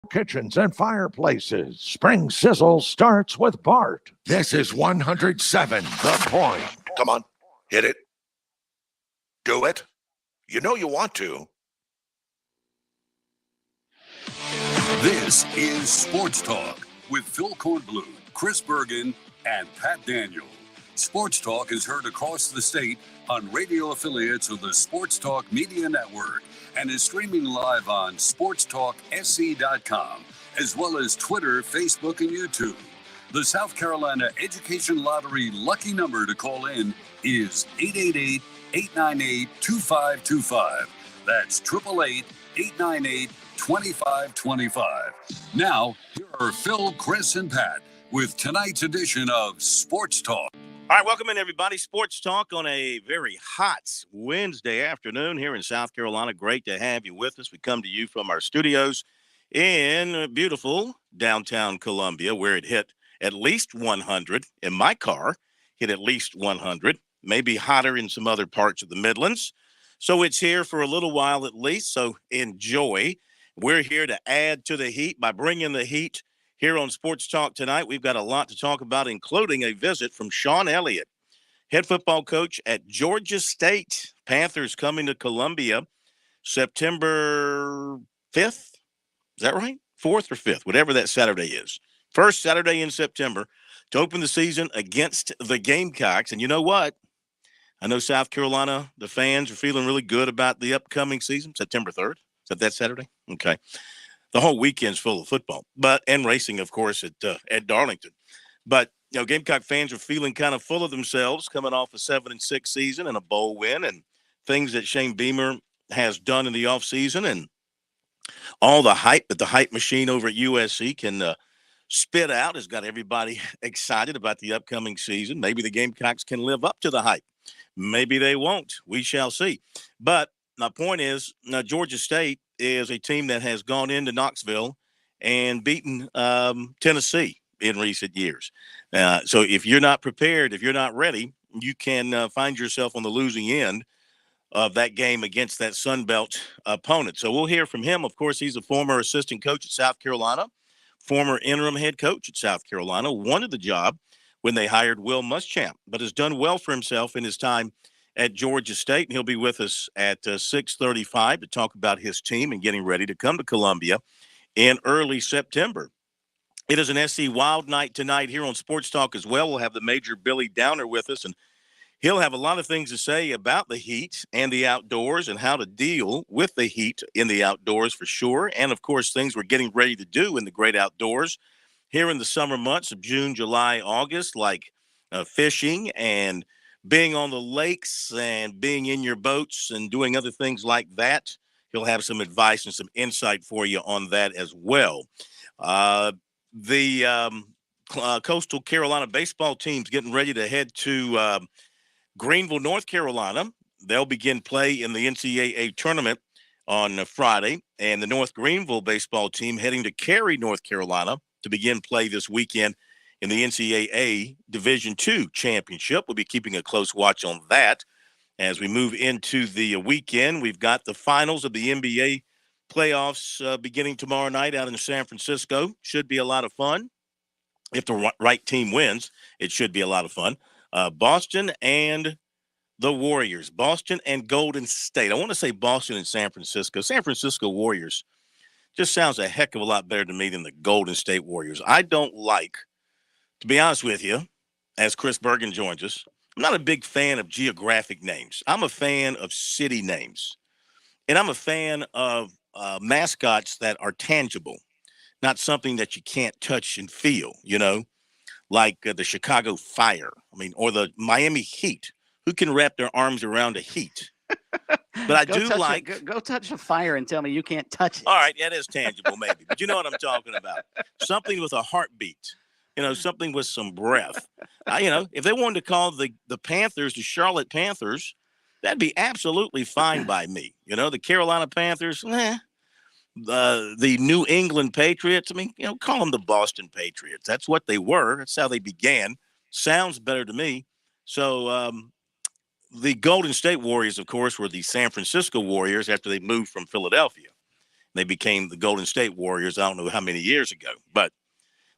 kitchens and fireplaces. Spring Sizzle starts with Bart. This is 107 The Point. Come on, hit it. Do it. You know you want to. This is Sports Talk with Phil Kornblum, Chris Bergen, and Pat Daniel. Sports Talk is heard across the state on radio affiliates of the Sports Talk Media Network and is streaming live on SportsTalkSC.com, as well as Twitter, Facebook, and YouTube. The South Carolina Education Lottery lucky number to call in is 888-898-2525. That's 888-898-2525. Now, here are Phil, Chris, and Pat with tonight's edition of Sports Talk. All right, welcome in, everybody. Sports Talk on a very hot Wednesday afternoon here in South Carolina. Great to have you with us. We come to you from our studios in beautiful downtown Columbia, where it hit at least 100 in my car, hit at least 100, maybe hotter in some other parts of the Midlands. So it's here for a little while at least, so enjoy. We're here to add to the heat by bringing the heat here on Sports Talk tonight. We've got a lot to talk about, including a visit from Sean Elliott, head football coach at Georgia State. Panthers coming to Columbia September 5th. Is that right? 4th or 5th, whatever that Saturday is. First Saturday in September to open the season against the Gamecocks. And you know what? I know South Carolina, the fans are feeling really good about the upcoming season, September 3rd. Is that Saturday? Okay. The whole weekend's full of football, and racing, of course, at Darlington. But, you know, Gamecock fans are feeling kind of full of themselves coming off a 7-6 season and a bowl win and things that Shane Beamer has done in the offseason and all the hype that the hype machine over at USC can spit out has got everybody excited about the upcoming season. Maybe the Gamecocks can live up to the hype. Maybe they won't. We shall see. But my point is, Georgia State is a team that has gone into Knoxville and beaten Tennessee in recent years. So if you're not prepared, if you're not ready, you can find yourself on the losing end of that game against that Sun Belt opponent. So we'll hear from him. Of course, he's a former assistant coach at South Carolina, former interim head coach at South Carolina, wanted the job when they hired Will Muschamp, but has done well for himself in his time at Georgia State, and he'll be with us at 6:35 to talk about his team and getting ready to come to Columbia in early September. It is an SC Wild night tonight here on Sports Talk as well. We'll have the Major Billy Downer with us, and he'll have a lot of things to say about the heat and the outdoors and how to deal with the heat in the outdoors for sure, and, of course, things we're getting ready to do in the great outdoors here in the summer months of June, July, August, like fishing and being on the lakes and being in your boats and doing other things like that. He'll have some advice and some insight for you on that as well. The Coastal Carolina baseball team's getting ready to head to Greenville, North Carolina. They'll begin play in the NCAA tournament on Friday, and the North Greenville baseball team heading to Cary, North Carolina to begin play this weekend in the NCAA Division II championship. We'll be keeping a close watch on that as we move into the weekend. We've got the finals of the NBA playoffs beginning tomorrow night out in San Francisco. Should be a lot of fun. If the right team wins, it should be a lot of fun. Boston and the Warriors. Boston and Golden State. I want to say Boston and San Francisco. San Francisco Warriors just sounds a heck of a lot better to me than the Golden State Warriors. I don't like, to be honest with you, as Chris Bergen joins us, I'm not a big fan of geographic names. I'm a fan of city names. And I'm a fan of mascots that are tangible, not something that you can't touch and feel, you know, like the Chicago Fire, or the Miami Heat. Who can wrap their arms around a Heat? But I do like. Go touch a fire and tell me you can't touch it. All right, that is tangible, maybe. But you know what I'm talking about. Something with a heartbeat. Something with some breath. If they wanted to call the Panthers the Charlotte Panthers, that'd be absolutely fine by me. The Carolina Panthers, the New England Patriots, call them the Boston Patriots. That's what they were. That's how they began. Sounds better to me. So the Golden State Warriors, of course, were the San Francisco Warriors after they moved from Philadelphia. They became the Golden State Warriors. I don't know how many years ago, but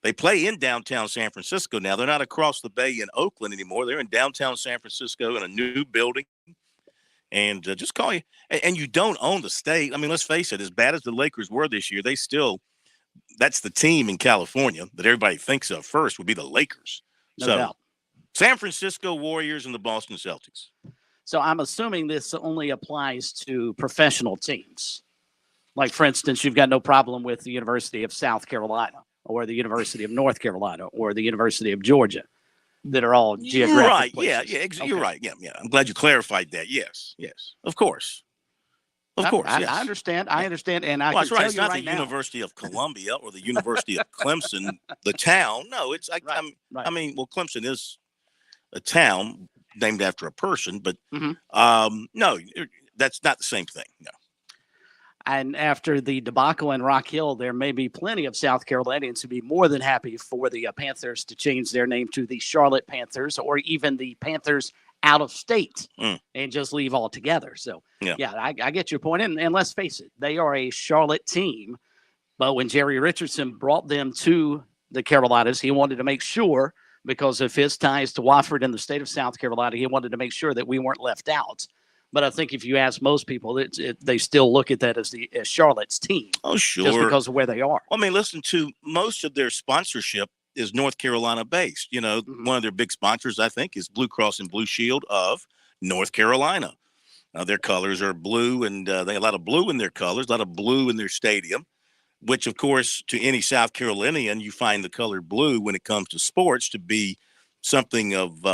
they play in downtown San Francisco now. They're not across the bay in Oakland anymore. They're in downtown San Francisco in a new building. And just call you. And you don't own the state. I mean, let's face it, as bad as the Lakers were this year, that's the team in California that everybody thinks of first would be the Lakers. No doubt. San Francisco Warriors and the Boston Celtics. So I'm assuming this only applies to professional teams. Like, for instance, you've got no problem with the University of South Carolina or the University of North Carolina or the University of Georgia that are all geographic Right. places. Yeah. Okay. You're right. Yeah. I'm glad you clarified that. Yes. Of course. Yes. I understand. And I Well, can that's right. tell It's you not right the now. University of Columbia or the University of Clemson, the town. No, it's Right. I mean, well, Clemson is a town named after a person, but no, that's not the same thing. No. And after the debacle in Rock Hill, there may be plenty of South Carolinians who'd be more than happy for the Panthers to change their name to the Charlotte Panthers or even the Panthers out of state and just leave altogether. So, I get your point. And let's face it, they are a Charlotte team. But when Jerry Richardson brought them to the Carolinas, he wanted to make sure, because of his ties to Wofford and the state of South Carolina, he wanted to make sure that we weren't left out. But I think if you ask most people, they still look at that as Charlotte's team. Oh, sure. Just because of where they are. Well, I mean, listen, to most of their sponsorship is North Carolina based. You know, one of their big sponsors, I think, is Blue Cross and Blue Shield of North Carolina. Their colors are blue, and they have a lot of blue in their colors, a lot of blue in their stadium, which, of course, to any South Carolinian, you find the color blue when it comes to sports to be something of,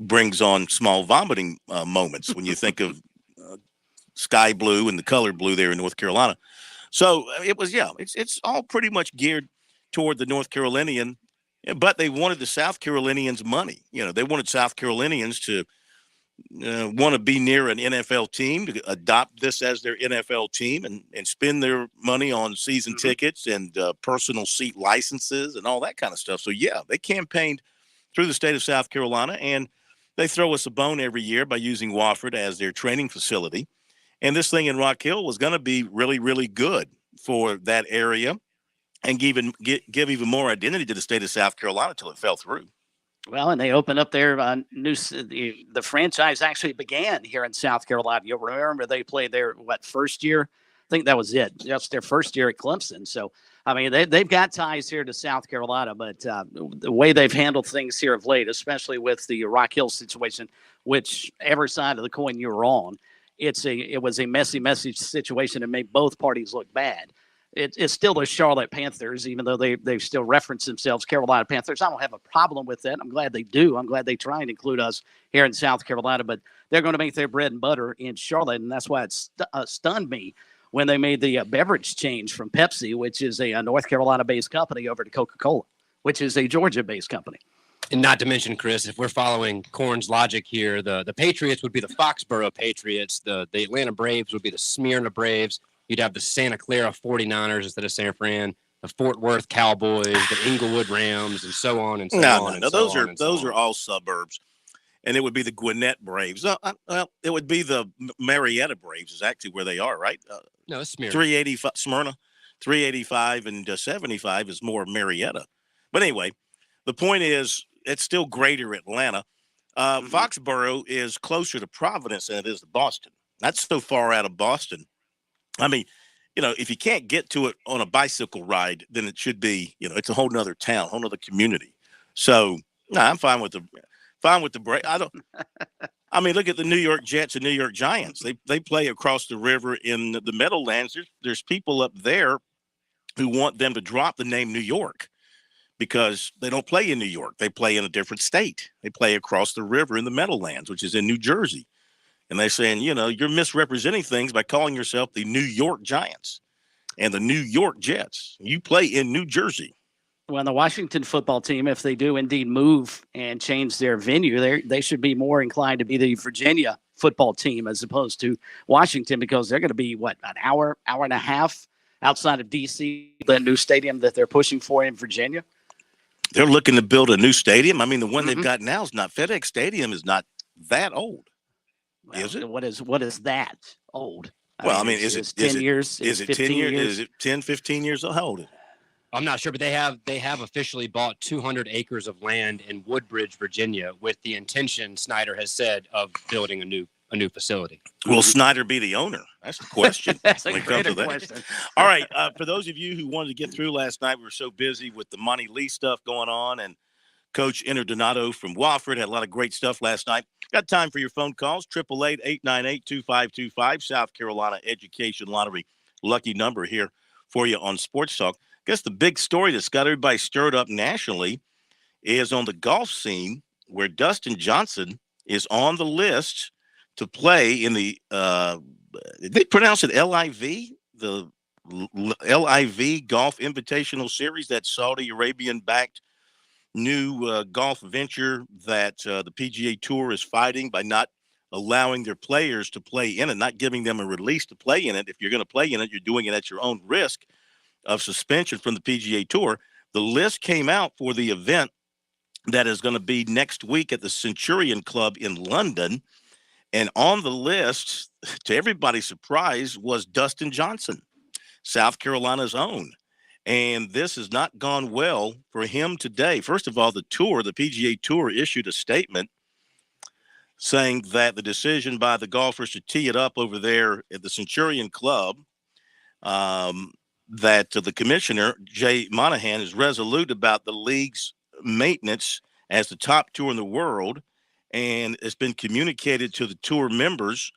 brings on small vomiting moments when you think of sky blue and the color blue there in North Carolina. So it was, it's all pretty much geared toward the North Carolinian, but they wanted the South Carolinians' money. You know, they wanted South Carolinians to want to be near an NFL team, to adopt this as their NFL team and spend their money on season tickets and personal seat licenses and all that kind of stuff. So, they campaigned through the state of South Carolina, and they throw us a bone every year by using Wofford as their training facility. And this thing in Rock Hill was going to be really, really good for that area and give even more identity to the state of South Carolina until it fell through. Well, and they opened up their the franchise actually began here in South Carolina. You'll remember they played their first year. I think that was it. That's their first year at Clemson. So, I mean, they've got ties here to South Carolina, but the way they've handled things here of late, especially with the Rock Hill situation, which every side of the coin you're on, it was a messy situation and made both parties look bad. It's still the Charlotte Panthers, even though they still reference themselves Carolina Panthers. I don't have a problem with that. I'm glad they do. I'm glad they try and include us here in South Carolina, but they're going to make their bread and butter in Charlotte, and that's why it stunned me when they made the beverage change from Pepsi, which is a North Carolina-based company, over to Coca-Cola, which is a Georgia-based company. And not to mention, Chris, if we're following Korn's logic here, the Patriots would be the Foxborough Patriots, the Atlanta Braves would be the Smyrna Braves, you'd have the Santa Clara 49ers instead of San Fran, the Fort Worth Cowboys, the Inglewood Rams, and so on and so on. No, those are all suburbs. And it would be the Gwinnett Braves. Well, it would be the Marietta Braves is actually where they are, right? No, it's Smyrna. 385 Smyrna, 385 and 75 is more Marietta. But anyway, the point is it's still greater Atlanta. Foxborough is closer to Providence than it is to Boston. That's so far out of Boston. I mean, if you can't get to it on a bicycle ride, then it should be, it's a whole nother town, whole nother community. So, no, I'm fine with the break. I mean, look at the New York Jets and New York Giants. They play across the river in the Meadowlands. There's people up there who want them to drop the name New York because they don't play in New York. They play in a different state. They play across the river in the Meadowlands, which is in New Jersey. And they're saying, you're misrepresenting things by calling yourself the New York Giants and the New York Jets. You play in New Jersey. Well, the Washington football team, if they do indeed move and change their venue, they should be more inclined to be the Virginia football team as opposed to Washington, because they're going to be, an hour and a half outside of D.C., that new stadium that they're pushing for in Virginia. They're looking to build a new stadium. I mean, the one they've got now is not – FedEx Stadium is not that old, is it? What is that old? Well, I mean, is it's it 10 years? is It's it 10 15 years? years? Is it 10, 15 years old? How old is it? I'm not sure, but they have officially bought 200 acres of land in Woodbridge, Virginia, with the intention, Snyder has said, of building a new facility. Will Snyder be the owner? That's the question. That's a when it comes greater to that. question. All right. For those of you who wanted to get through last night, we were so busy with the Monty Lee stuff going on, and Coach Donato from Wofford had a lot of great stuff last night. Got time for your phone calls. 888-898-2525. South Carolina Education Lottery lucky number here for you on Sports Talk. I guess the big story that's got everybody stirred up nationally is on the golf scene, where Dustin Johnson is on the list to play in the did they pronounce it LIV? The LIV Golf Invitational Series, that Saudi Arabian backed new golf venture that the PGA Tour is fighting by not allowing their players to play in it, not giving them a release to play in it. If you're going to play in it, you're doing it at your own risk of suspension from the PGA Tour. The list came out for the event that is going to be next week at the Centurion Club in London. And on the list, to everybody's surprise, was Dustin Johnson, South Carolina's own. And this has not gone well for him today. First of all, the PGA Tour issued a statement saying that the decision by the golfers to tee it up over there at the Centurion Club, that the commissioner, Jay Monahan, is resolute about the league's maintenance as the top tour in the world, and it's been communicated to the tour members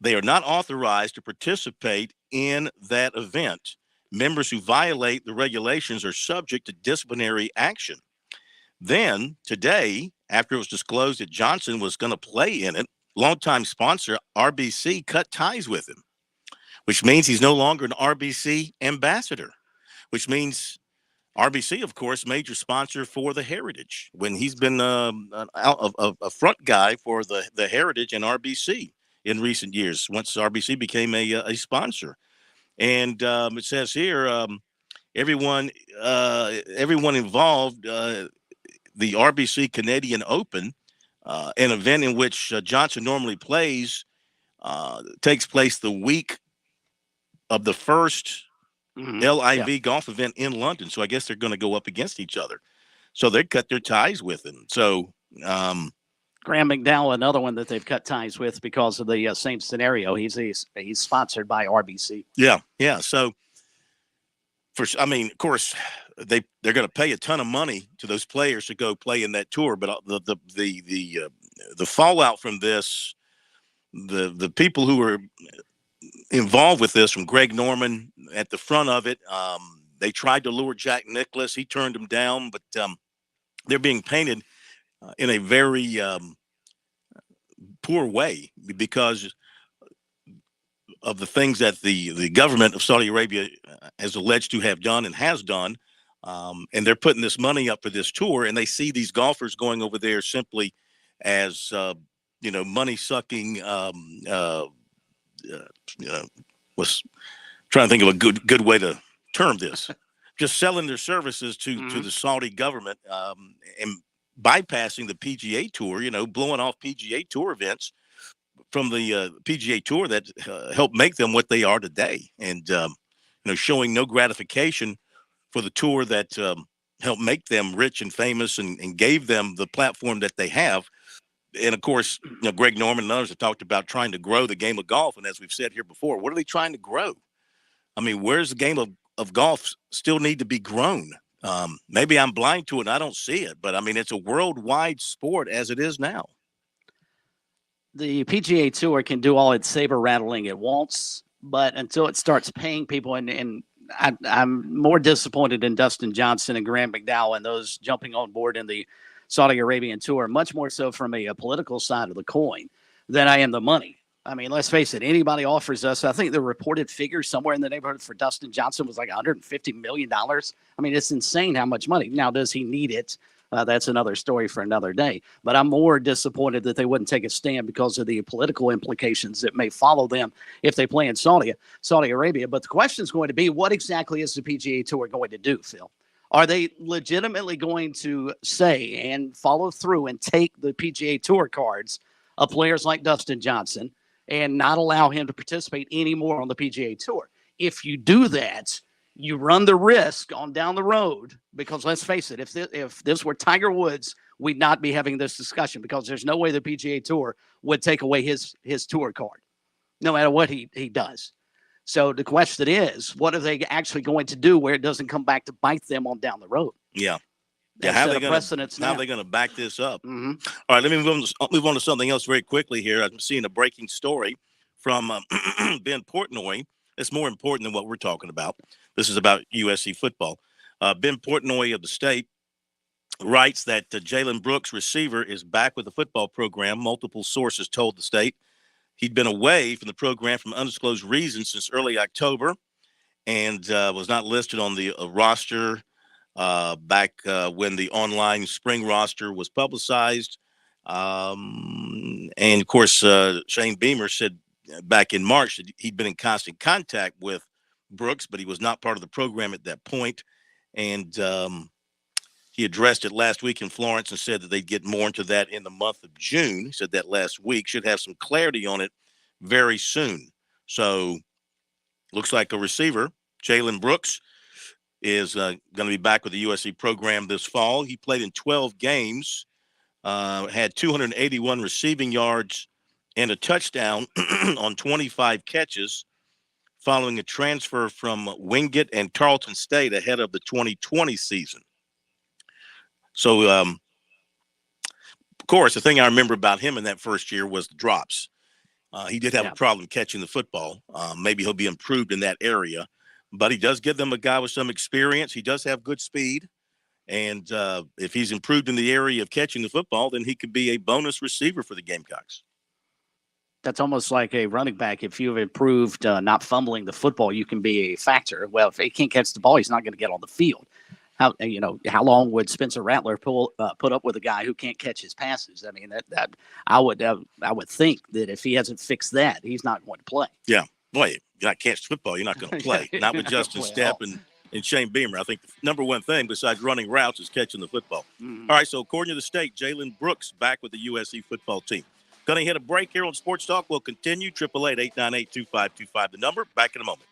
they are not authorized to participate in that event. Members who violate the regulations are subject to disciplinary action. Then today, after it was disclosed that Johnson was going to play in it, longtime sponsor RBC cut ties with him, which means he's no longer an RBC ambassador, which means RBC, of course, major sponsor for the Heritage, when he's been a front guy for the Heritage and RBC in recent years, once RBC became a sponsor. And it says here, everyone involved, the RBC Canadian Open, an event in which Johnson normally plays, takes place the week of the first LIV golf event in London. So I guess they're going to go up against each other. So they cut their ties with him. So Graham McDowell, another one that they've cut ties with because of the same scenario. He's sponsored by RBC. Yeah. So of course, they're going to pay a ton of money to those players to go play in that tour. But the fallout from this, the people who are involved with this, from Greg Norman at the front of it, they tried to lure Jack Nicklaus. He turned them down, but they're being painted in a very poor way because of the things that the government of Saudi Arabia has alleged to have done and has done. And they're putting this money up for this tour, and they see these golfers going over there simply as, money sucking, was trying to think of a good way to term this, just selling their services to the Saudi government, and bypassing the PGA Tour, blowing off PGA Tour events from the PGA Tour that helped make them what they are today, and showing no gratification for the tour that helped make them rich and famous and gave them the platform that they have. And of course, Greg Norman and others have talked about trying to grow the game of golf. And as we've said here before, what are they trying to grow? I mean, where's the game of golf still need to be grown? Maybe I'm blind to it and I don't see it, but I mean, it's a worldwide sport as it is now. The PGA Tour can do all its saber rattling it wants, but until it starts paying people, and I'm more disappointed in Dustin Johnson and Graham McDowell and those jumping on board in the Saudi Arabian Tour, much more so from a political side of the coin than I am the money. I mean, let's face it, anybody offers us, I think the reported figure somewhere in the neighborhood for Dustin Johnson was like $150 million. I mean, it's insane how much money. Now, does he need it? That's another story for another day. But I'm more disappointed that they wouldn't take a stand because of the political implications that may follow them if they play in Saudi Arabia. But the question is going to be, what exactly is the PGA Tour going to do, Phil? Are they legitimately going to say and follow through and take the PGA Tour cards of players like Dustin Johnson and not allow him to participate anymore on the PGA Tour. If you do that, you run the risk on down the road, because let's face it, if this were Tiger Woods, we'd not be having this discussion, because there's no way the PGA Tour would take away his tour card, no matter what he does. So the question is, what are they actually going to do where it doesn't come back to bite them on down the road? Yeah. How are they going to back this up? Mm-hmm. All right, let me move on to something else very quickly here. I'm seeing a breaking story from Ben Portnoy. It's more important than what we're talking about. This is about USC football. Ben Portnoy of the State writes that Jalen Brooks, receiver, is back with the football program. Multiple sources told the State he'd been away from the program from undisclosed reasons since early October, and was not listed on the roster back when the online spring roster was publicized. And of course, Shane Beamer said back in March that he'd been in constant contact with Brooks, but he was not part of the program at that point. And he addressed it last week in Florence and said that they'd get more into that in the month of June. He said that last week, should have some clarity on it very soon. So looks like a receiver, Jalen Brooks, is going to be back with the USC program this fall. He played in 12 games, had 281 receiving yards and a touchdown on 25 catches following a transfer from Wingate and Tarleton State ahead of the 2020 season. So, of course, the thing I remember about him in that first year was the drops. He did have a problem catching the football. Maybe he'll be improved in that area, but he does give them a guy with some experience. He does have good speed. And if he's improved in the area of catching the football, then he could be a bonus receiver for the Gamecocks. That's almost like a running back. If you've improved not fumbling the football, you can be a factor. Well, if he can't catch the ball, he's not going to get on the field. How long would Spencer Rattler put up with a guy who can't catch his passes? I mean, that I would think that if he hasn't fixed that, he's not going to play. Yeah, boy, you're not catching football, you're not going to play. Not with Justin Stepp and Shane Beamer. I think the number one thing besides running routes is catching the football. Mm-hmm. All right, so according to the State, Jalen Brooks back with the USC football team. Going to hit a break here on Sports Talk. We'll continue. 888-898-2525. The number. Back in a moment.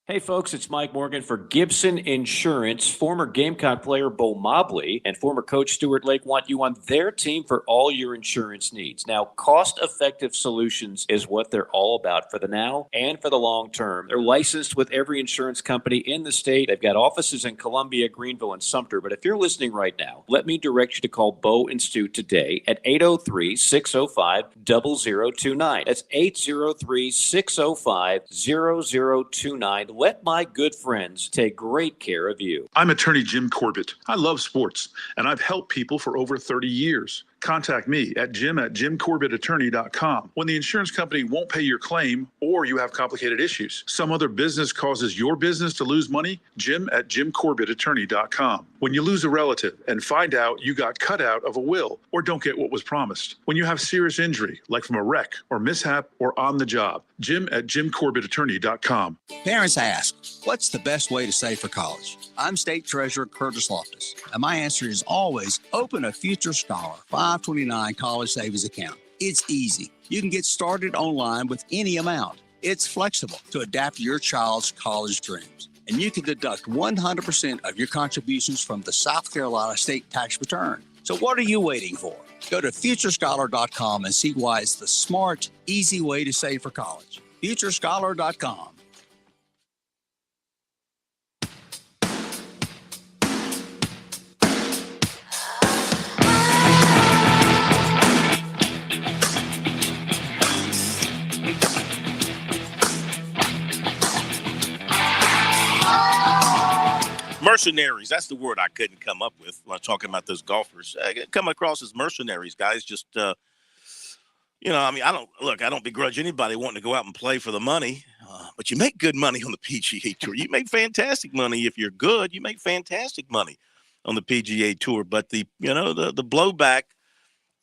Hey folks, it's Mike Morgan for Gibson Insurance. Former Gamecock player Bo Mobley and former coach Stuart Lake want you on their team for all your insurance needs. Now, cost-effective solutions is what they're all about for the now and for the long term. They're licensed with every insurance company in the state. They've got offices in Columbia, Greenville, and Sumter. But if you're listening right now, let me direct you to call Bo and Stu today at 803-605-0029. That's 803-605-0029. Let my good friends take great care of you. I'm attorney Jim Corbett. I love sports, and I've helped people for over 30 years. Contact me at jim@jimcorbettattorney.com when the insurance company won't pay your claim or you have complicated issues. Some other business causes your business to lose money, jim@jimcorbettattorney.com. When you lose a relative and find out you got cut out of a will or don't get what was promised. When you have serious injury, like from a wreck or mishap or on the job, jim@jimcorbettattorney.com. Parents ask, what's the best way to save for college? I'm State Treasurer Curtis Loftus, and my answer is always open a Future Scholar 529 college savings account. It's easy. You can get started online with any amount. It's flexible to adapt to your child's college dreams. And you can deduct 100% of your contributions from the South Carolina state tax return. So what are you waiting for? Go to futurescholar.com and see why it's the smart, easy way to save for college. futurescholar.com. Mercenaries, that's the word I couldn't come up with when I'm talking about those golfers. Come across as mercenaries, guys. Just, I don't begrudge anybody wanting to go out and play for the money, but you make good money on the PGA Tour. You make fantastic money if you're good. You make fantastic money on the PGA Tour. But the blowback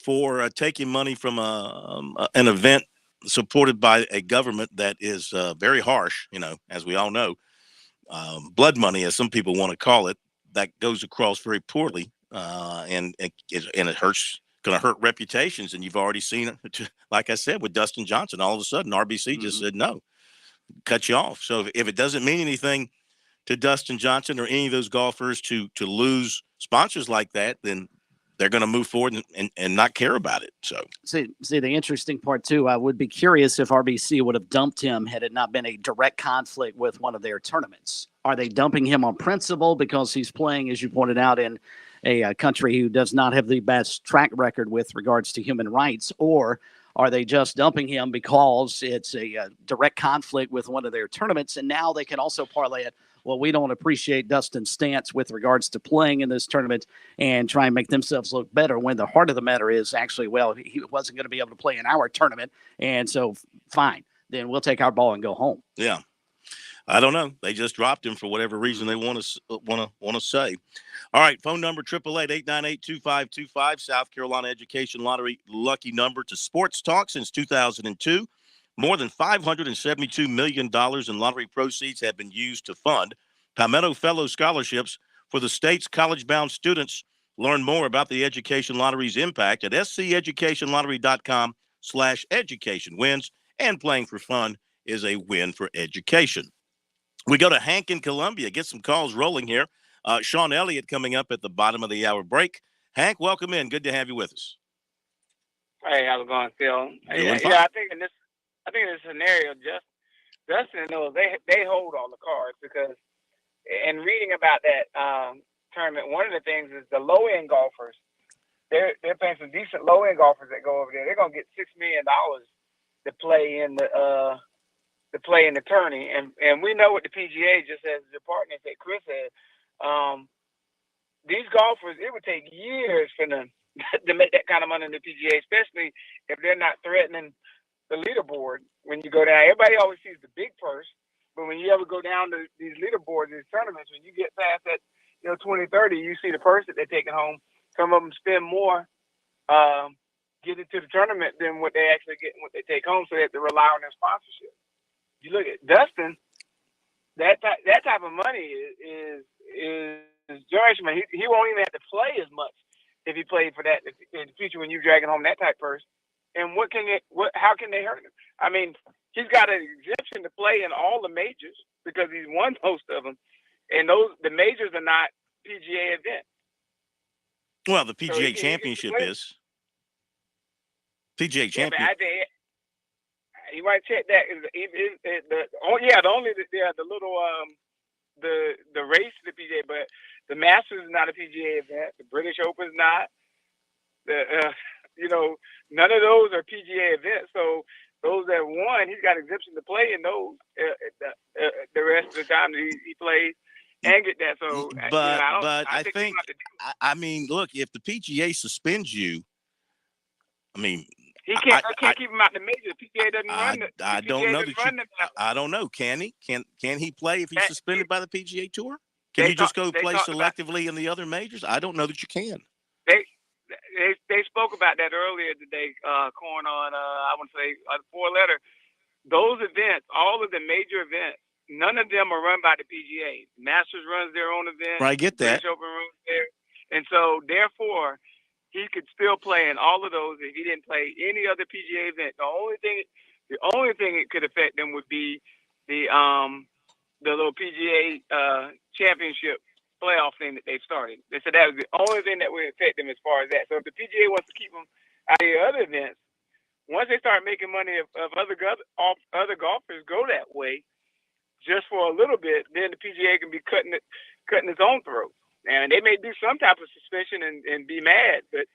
for taking money from an event supported by a government that is very harsh, as we all know, blood money, as some people want to call it, that goes across very poorly, and it hurts, going to hurt reputations. And you've already seen it, like I said, with Dustin Johnson. All of a sudden, RBC just said no, cut you off. So if it doesn't mean anything to Dustin Johnson or any of those golfers to lose sponsors like that, then they're going to move forward and not care about it. So see, the interesting part too, I would be curious if RBC would have dumped him had it not been a direct conflict with one of their tournaments. Are they dumping him on principle because he's playing, as you pointed out, in a country who does not have the best track record with regards to human rights? Or are they just dumping him because it's a direct conflict with one of their tournaments? And now they can also parlay it, well, we don't appreciate Dustin's stance with regards to playing in this tournament and try and make themselves look better, when the heart of the matter is actually, well, he wasn't going to be able to play in our tournament. And so fine, then we'll take our ball and go home. Yeah. I don't know. They just dropped him for whatever reason they want to say. All right, phone number 888-898-2525. South Carolina Education Lottery lucky number to Sports Talk since 2002. More than $572 million in lottery proceeds have been used to fund Palmetto Fellow scholarships for the state's college-bound students. Learn more about the Education Lottery's impact at sceducationlottery.com/education. Wins and playing for fun is a win for education. We go to Hank in Columbia. Get some calls rolling here. Sean Elliott coming up at the bottom of the hour break. Hank, welcome in. Good to have you with us. Hey, how's it going, Phil? Doing fine. Yeah, I think in this scenario, Justin knows they hold all the cards, because in reading about that tournament, one of the things is the low end golfers. They're paying some decent low end golfers that go over there. They're gonna get $6 million to play in the tourney, and we know what the PGA, just as the partner said, Chris said, these golfers, it would take years for them to make that kind of money in the PGA, especially if they're not threatening the leaderboard. When you go down, everybody always sees the big purse, but when you ever go down to these leaderboards, these tournaments, when you get past that, 20, 30, you see the purse that they're taking home. Some of them spend more getting to the tournament than what they actually get and what they take home, so they have to rely on their sponsorship. You look at Dustin, that type of money is George, man. He won't even have to play as much if he played for that in the future when you're dragging home that type purse. And how can they hurt him? I mean, he's got an exemption to play in all the majors because he's won most of them, and the majors are not PGA events. Well, the PGA Championship is. PGA Championship. Yeah, you might check that. The race to the PGA, but the Masters is not a PGA event. The British Open is not. None of those are PGA events. So those that won, he's got exemption to play in those. The rest of the time he plays and get that. So, I mean, look, if the PGA suspends you, I mean. He can't keep him out the major. The PGA doesn't run the I don't know I don't know. Can he? Can he play if he's suspended by the PGA Tour? Can you just go play selectively in the other majors? I don't know that you can. They spoke about that earlier today, Corn, on I want to say 4-letter. Those events, all of the major events, none of them are run by the PGA. Masters runs their own event. Right, I get that. British Open runs there, and so therefore, he could still play in all of those if he didn't play any other PGA event. The only thing it could affect them would be the little PGA championship playoff thing that they've started. They said that was the only thing that would affect them as far as that. So if the PGA wants to keep them out of the other events, once they start making money of other golfers go that way, just for a little bit, then the PGA can be cutting its own throat. And they may do some type of suspension and be mad, but.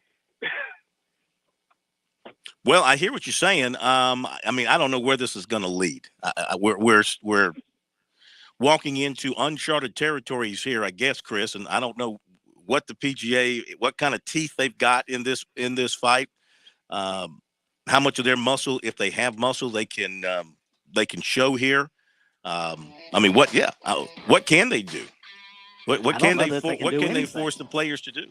Well, I hear what you're saying. I mean, I don't know where this is going to lead. We're walking into uncharted territories here, I guess, Chris. And I don't know what the PGA, what kind of teeth they've got in this fight. How much of their muscle, if they have muscle, they can show here. I mean, what can they do? What can they force the players to do?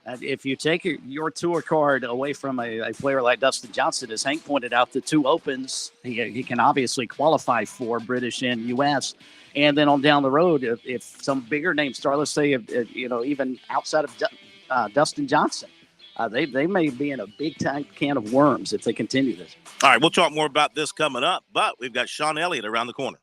If you take your tour card away from a player like Dustin Johnson, as Hank pointed out, the 2 opens he can obviously qualify for, British and U.S. And then on down the road, if some bigger names start, let's say, even outside of Dustin Johnson, they may be in a big time can of worms if they continue this. All right, we'll talk more about this coming up, but we've got Sean Elliott around the corner.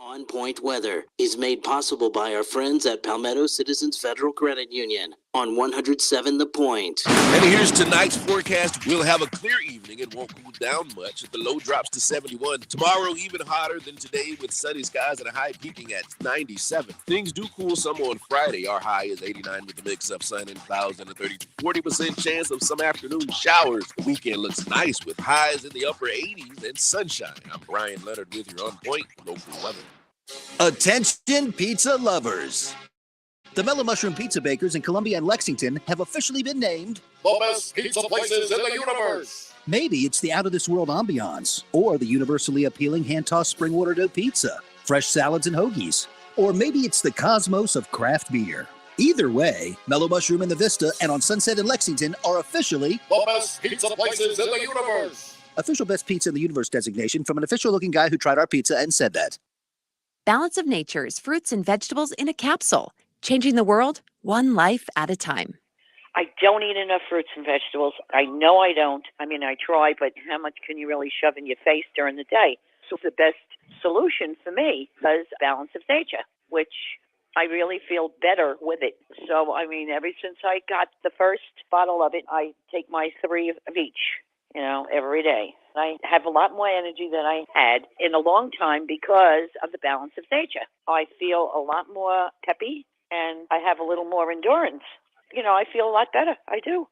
On Point Weather is made possible by our friends at Palmetto Citizens Federal Credit Union on 107 The Point. And here's tonight's forecast. We'll have a clear evening. It won't cool down much. The low drops to 71. Tomorrow, even hotter than today with sunny skies and a high peaking at 97. Things do cool some on Friday. Our high is 89 with a mix of sun and clouds and a 30 to 40% chance of some afternoon showers. The weekend looks nice with highs in the upper 80s and sunshine. I'm Brian Leonard with your On Point local weather. Attention pizza lovers. The Mellow Mushroom Pizza Bakers in Columbia and Lexington have officially been named The best pizza places in the universe. Maybe it's the out-of-this-world ambiance, or the universally appealing hand-tossed spring water dough pizza, fresh salads and hoagies, or maybe it's the cosmos of craft beer. Either way, Mellow Mushroom in the Vista and on Sunset in Lexington are officially The best pizza places in the universe. official best pizza in the universe designation from an official-looking guy who tried our pizza and said that. Balance of Nature's fruits and vegetables in a capsule, changing the world one life at a time. I don't eat enough fruits and vegetables. I know I don't. I mean, I try, but how much can you really shove in your face during the day? So the best solution for me is Balance of Nature, which I really feel better with it. So, I mean, ever since I got the first bottle of it, I take my 3 of each, every day. I have a lot more energy than I had in a long time because of the Balance of Nature. I feel a lot more peppy and I have a little more endurance. I feel a lot better. I do.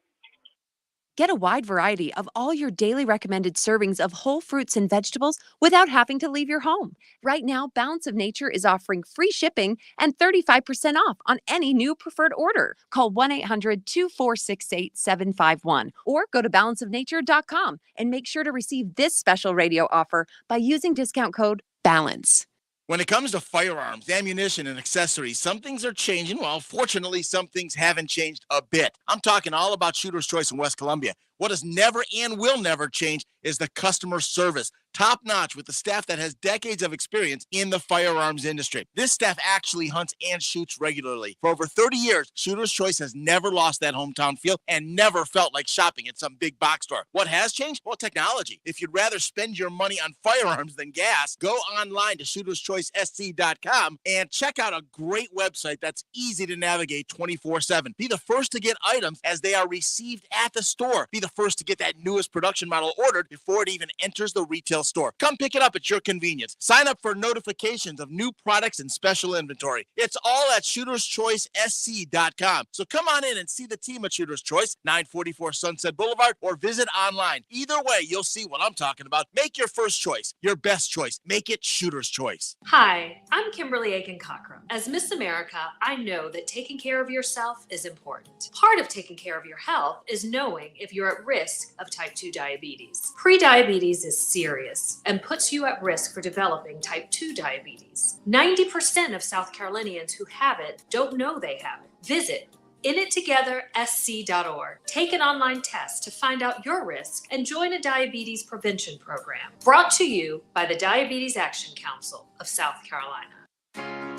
Get a wide variety of all your daily recommended servings of whole fruits and vegetables without having to leave your home. Right now, Balance of Nature is offering free shipping and 35% off on any new preferred order. Call 1-800-246-8751 or go to balanceofnature.com and make sure to receive this special radio offer by using discount code BALANCE. When it comes to firearms, ammunition, and accessories, some things are changing. Well, fortunately, some things haven't changed a bit. I'm talking all about Shooter's Choice in West Columbia. What has never and will never change is the customer service. Top notch with the staff that has decades of experience in the firearms industry. This staff actually hunts and shoots regularly. For over 30 years, Shooter's Choice has never lost that hometown feel and never felt like shopping at some big box store. What has changed? Well, technology. If you'd rather spend your money on firearms than gas, go online to shooterschoicesc.com and check out a great website that's easy to navigate 24/7. Be the first to get items as they are received at the store. Be the first to get that newest production model ordered before it even enters the retail store. Come pick it up at your convenience. Sign up for notifications of new products and special inventory. It's all at shooterschoicesc.com. So come on in and see the team at Shooter's Choice, 944 Sunset Boulevard, or visit online. Either way, you'll see what I'm talking about. Make your first choice, your best choice. Make it Shooter's Choice. Hi, I'm Kimberly Aiken-Cochran. As Miss America, I know that taking care of yourself is important. Part of taking care of your health is knowing if you're at risk of type 2 diabetes. Prediabetes is serious and puts you at risk for developing type 2 diabetes. 90% of South Carolinians who have it don't know they have it. Visit inittogethersc.org. Take an online test to find out your risk and join a diabetes prevention program. Brought to you by the Diabetes Action Council of South Carolina.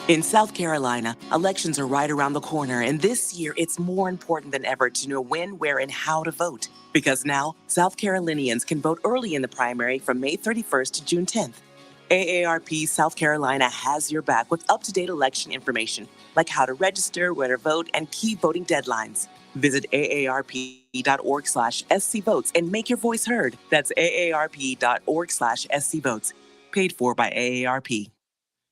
In South Carolina, elections are right around the corner, and this year it's more important than ever to know when, where, and how to vote. Because now, South Carolinians can vote early in the primary from May 31st to June 10th. AARP South Carolina has your back with up-to-date election information, like how to register, where to vote, and key voting deadlines. Visit aarp.org/scvotes and make your voice heard. That's aarp.org/scvotes. Paid for by AARP.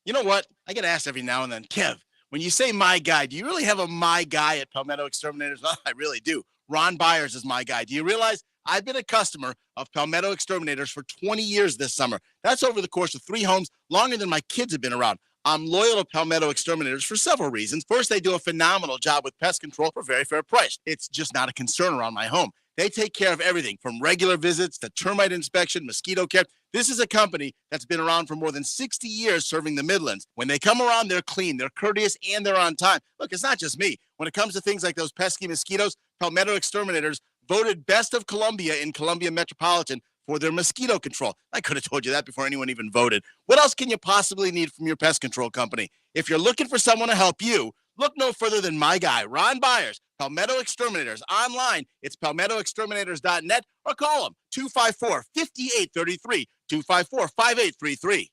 You know what? I get asked every now and then, Kev, when you say my guy, do you really have a my guy at Palmetto Exterminators? Well, I really do. Ron Byers is my guy. Do you realize I've been a customer of Palmetto Exterminators for 20 years this summer? That's over the course of 3 homes, longer than my kids have been around. I'm loyal to Palmetto Exterminators for several reasons. First, they do a phenomenal job with pest control for a very fair price. It's just not a concern around my home. They take care of everything from regular visits to termite inspection, mosquito care. This is a company that's been around for more than 60 years serving the Midlands. When they come around, they're clean, they're courteous, and they're on time. Look, it's not just me. When it comes to things like those pesky mosquitoes, Palmetto Exterminators voted best of Columbia in Columbia Metropolitan for their mosquito control. I could have told you that before anyone even voted. What else can you possibly need from your pest control company? If you're looking for someone to help you, look no further than my guy, Ron Byers, Palmetto Exterminators. Online, it's palmettoexterminators.net or call them 254-5833, 254-5833.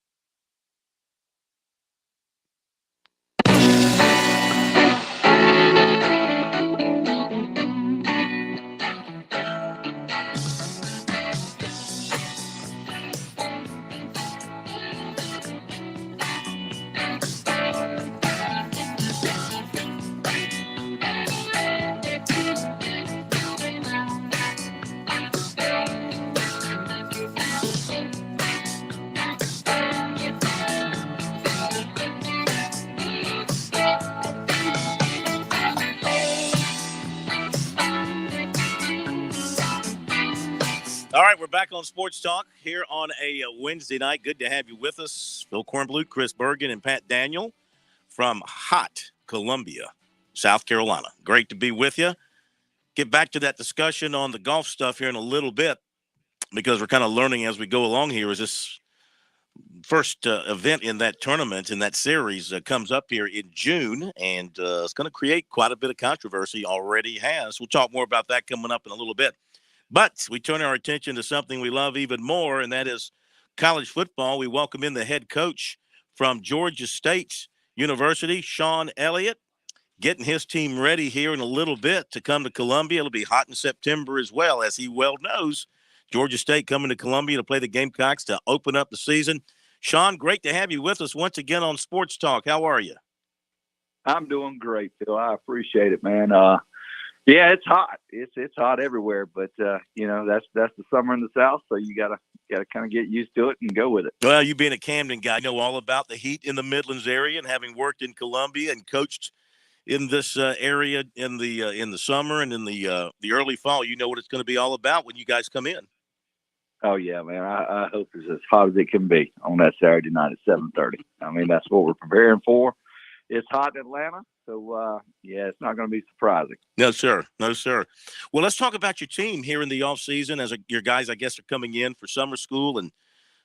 All right, we're back on Sports Talk here on a Wednesday night. Good to have you with us. Phil Kornblut, Chris Bergen, and Pat Daniel from hot Columbia, South Carolina. Great to be with you. Get back to that discussion on the golf stuff here in a little bit because we're kind of learning as we go along here as this first event in that tournament, in that series, comes up here in June, and it's going to create quite a bit of controversy, already has. We'll talk more about that coming up in a little bit. But we turn our attention to something we love even more, and that is college football. We welcome in the head coach from Georgia State University, Sean Elliott, getting his team ready here in a little bit to come to Columbia. It'll be hot in September as well, as he well knows. Georgia State coming to Columbia to play the Gamecocks to open up the season. Sean, great to have you with us once again on Sports Talk. How are you? I'm doing great, Phil. I appreciate it, man. Yeah, it's hot. It's hot everywhere, but you know, that's the summer in the South, so you gotta kind of get used to it and go with it. Well, you being a Camden guy, know all about the heat in the Midlands area, and having worked in Columbia and coached in this area in the summer and in the early fall, you know what it's going to be all about when you guys come in. Oh yeah, man. I hope it's as hot as it can be on that Saturday night at 7:30. I mean, that's what we're preparing for. It's hot in Atlanta, so yeah, it's not going to be surprising. No, sir. No, sir. Well, let's talk about your team here in the off season as your guys, I guess, are coming in for summer school and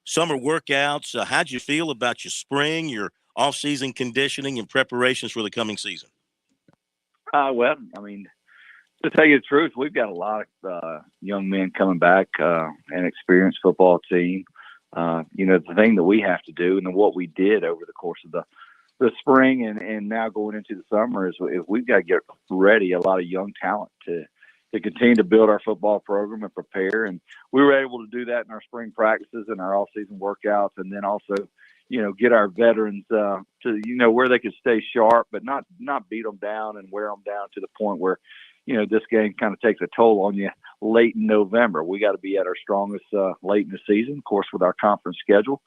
summer workouts. How'd you feel about your spring, your off season conditioning and preparations for the coming season? Well, I mean, to tell you the truth, we've got a lot of young men coming back, an experienced football team. You know, the thing that we have to do and what we did over the course of the spring and now going into the summer is we've got to get ready a lot of young talent to continue to build our football program and prepare. And we were able to do that in our spring practices and our off-season workouts, and then also, you know, get our veterans to, you know, where they could stay sharp, but not beat them down and wear them down to the point where, you know, this game kind of takes a toll on you late in November. We got to be at our strongest late in the season, of course, with our conference schedule.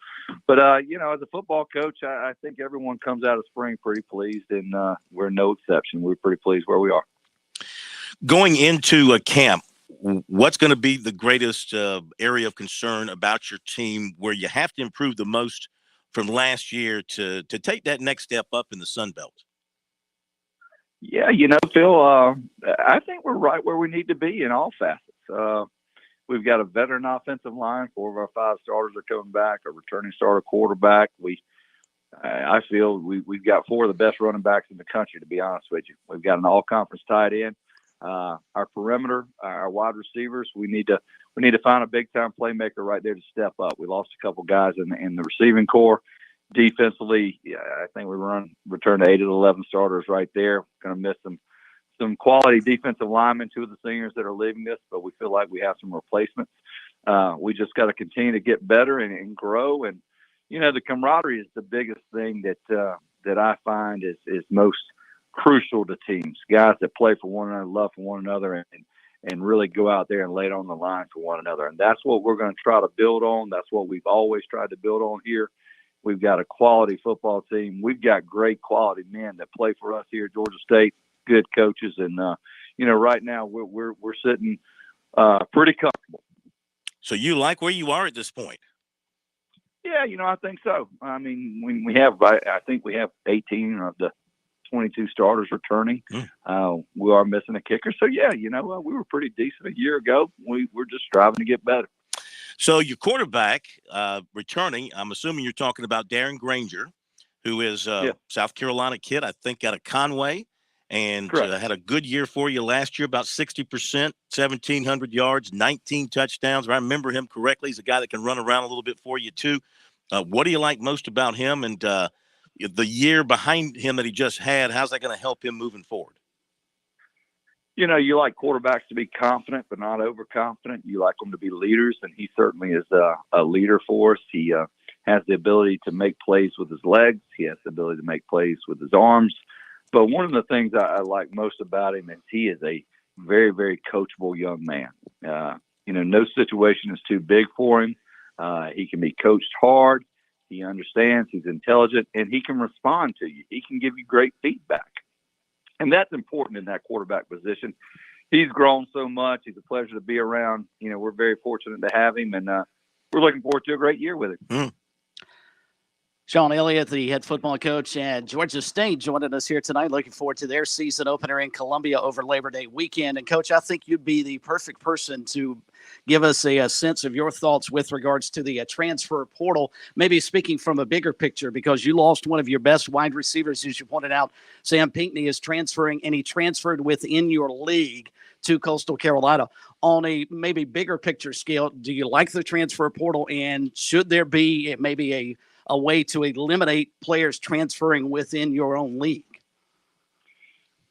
But, you know, as a football coach, I think everyone comes out of spring pretty pleased, and we're no exception. We're pretty pleased where we are. Going into a camp, what's going to be the greatest area of concern about your team where you have to improve the most from last year to take that next step up in the Sun Belt? Yeah, you know, Phil, I think we're right where we need to be in all facets. We've got a veteran offensive line. 4 of our 5 starters are coming back, a returning starter quarterback. I feel we've got 4 of the best running backs in the country, to be honest with you. We've got an all-conference tight end. Our perimeter, our wide receivers, we need to find a big-time playmaker right there to step up. We lost a couple guys in the receiving core. Defensively, yeah, I think we return to 8 of the 11 starters right there. Going to miss some quality defensive linemen, 2 of the seniors that are leaving us, but we feel like we have some replacements. We just got to continue to get better and grow. And, you know, the camaraderie is the biggest thing that I find is most crucial to teams. Guys that play for one another, love for one another, and really go out there and lay it on the line for one another. And that's what we're going to try to build on. That's what we've always tried to build on here. We've got a quality football team. We've got great quality men that play for us here at Georgia State, good coaches. And, you know, right now we're sitting pretty comfortable. So you like where you are at this point? Yeah, you know, I think so. I mean, I think we have 18 of the 22 starters returning. We are missing a kicker. So, yeah, we were pretty decent a year ago. We're just striving to get better. So your quarterback returning, I'm assuming you're talking about Darren Granger, who is a South Carolina kid, I think out of Conway, and had a good year for you last year, about 60%, 1,700 yards, 19 touchdowns. If I remember him correctly, he's a guy that can run around a little bit for you too. What do you like most about him, and the year behind him that he just had? How's that going to help him moving forward? You like quarterbacks to be confident but not overconfident. You like them to be leaders, and he certainly is a leader for us. He has the ability to make plays with his legs. He has the ability to make plays with his arms. But one of the things I like most about him is he is a very, very coachable young man. No situation is too big for him. He can be coached hard. He understands. He's intelligent, and he can respond to you. He can give you great feedback. And that's important in that quarterback position. He's grown so much. He's a pleasure to be around. We're very fortunate to have him, and we're looking forward to a great year with him. Sean Elliott, the head football coach at Georgia State, joining us here tonight. Looking forward to their season opener in Columbia over Labor Day weekend. And, Coach, I think you'd be the perfect person to give us a sense of your thoughts with regards to the transfer portal, maybe speaking from a bigger picture, because you lost one of your best wide receivers, as you pointed out. Sam Pinckney is transferring, and he transferred within your league to Coastal Carolina. On a maybe bigger picture scale, do you like the transfer portal, and should there be maybe a way to eliminate players transferring within your own league?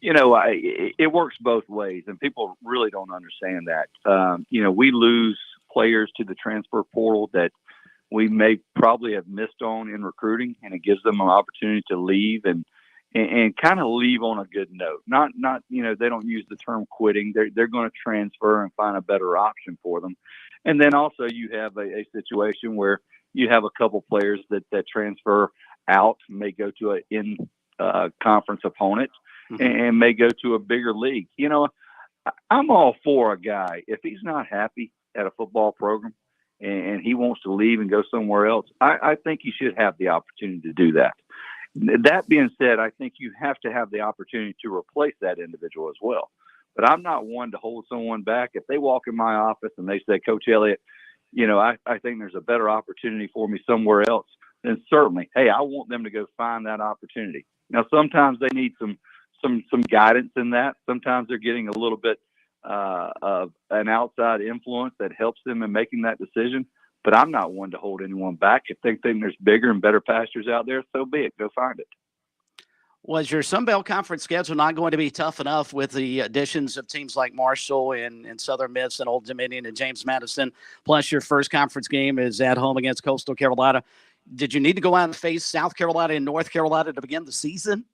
It works both ways, and people really don't understand that. We lose players to the transfer portal that we may probably have missed on in recruiting, and it gives them an opportunity to leave and kind of leave on a good note. Not they don't use the term quitting. They're going to transfer and find a better option for them. And then also you have a situation where you have a couple players that transfer out, may go to an in-conference opponent, and may go to a bigger league. I'm all for a guy. If he's not happy at a football program and he wants to leave and go somewhere else, I think he should have the opportunity to do that. That being said, I think you have to have the opportunity to replace that individual as well. But I'm not one to hold someone back. If they walk in my office and they say, Coach Elliott, I think there's a better opportunity for me somewhere else, then certainly, hey, I want them to go find that opportunity. Now, sometimes they need some guidance in that. Sometimes they're getting a little bit of an outside influence that helps them in making that decision. But I'm not one to hold anyone back. If they think there's bigger and better pastures out there, so be it. Go find it. Was your Sun Belt Conference schedule not going to be tough enough with the additions of teams like Marshall and Southern Miss and Old Dominion and James Madison, plus your first conference game is at home against Coastal Carolina? Did you need to go out and face South Carolina and North Carolina to begin the season?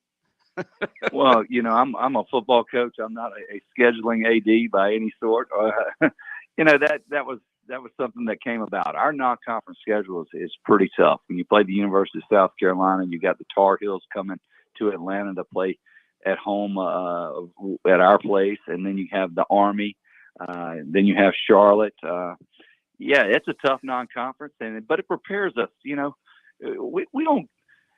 Well, I'm a football coach. I'm not a scheduling AD by any sort. That was something that came about. Our non-conference schedule is pretty tough. When you play the University of South Carolina, you got the Tar Heels coming to Atlanta to play at home at our place, and then you have the Army, then you have Charlotte. It's a tough non-conference, but it prepares us.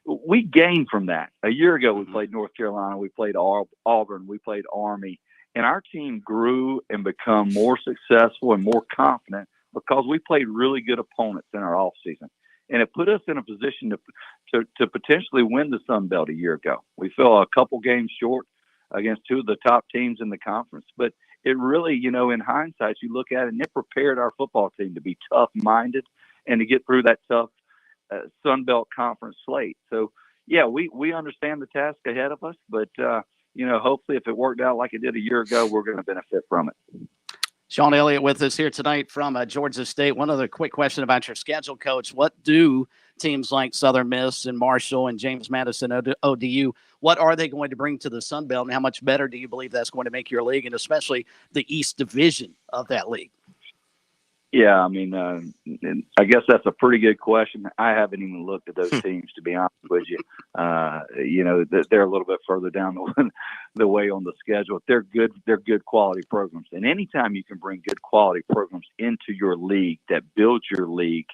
We gain from that. A year ago, we played North Carolina, we played Auburn, we played Army, and our team grew and become more successful and more confident because we played really good opponents in our off season. And it put us in a position to potentially win the Sun Belt a year ago. We fell a couple games short against two of the top teams in the conference. But it really, in hindsight, you look at it, and it prepared our football team to be tough-minded and to get through that tough Sun Belt Conference slate. So, we understand the task ahead of us. But, hopefully if it worked out like it did a year ago, we're going to benefit from it. Sean Elliott with us here tonight from Georgia State. One other quick question about your schedule, Coach. What do teams like Southern Miss and Marshall and James Madison, ODU, what are they going to bring to the Sun Belt, and how much better do you believe that's going to make your league, and especially the East Division of that league? Yeah, I guess that's a pretty good question. I haven't even looked at those teams, to be honest with you. They're a little bit further down the way on the schedule. They're good quality programs. And anytime you can bring good quality programs into your league that builds your league,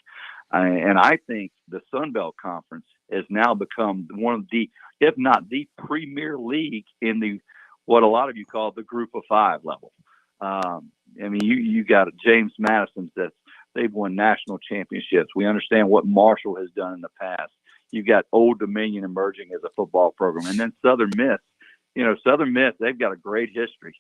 and I think the Sun Belt Conference has now become one of the, if not the premier league in the what a lot of you call the group of five level. I mean, you got James Madison that's they've won national championships. We understand what Marshall has done in the past. You've got Old Dominion emerging as a football program, and then Southern Miss. Southern Miss, they've got a great history.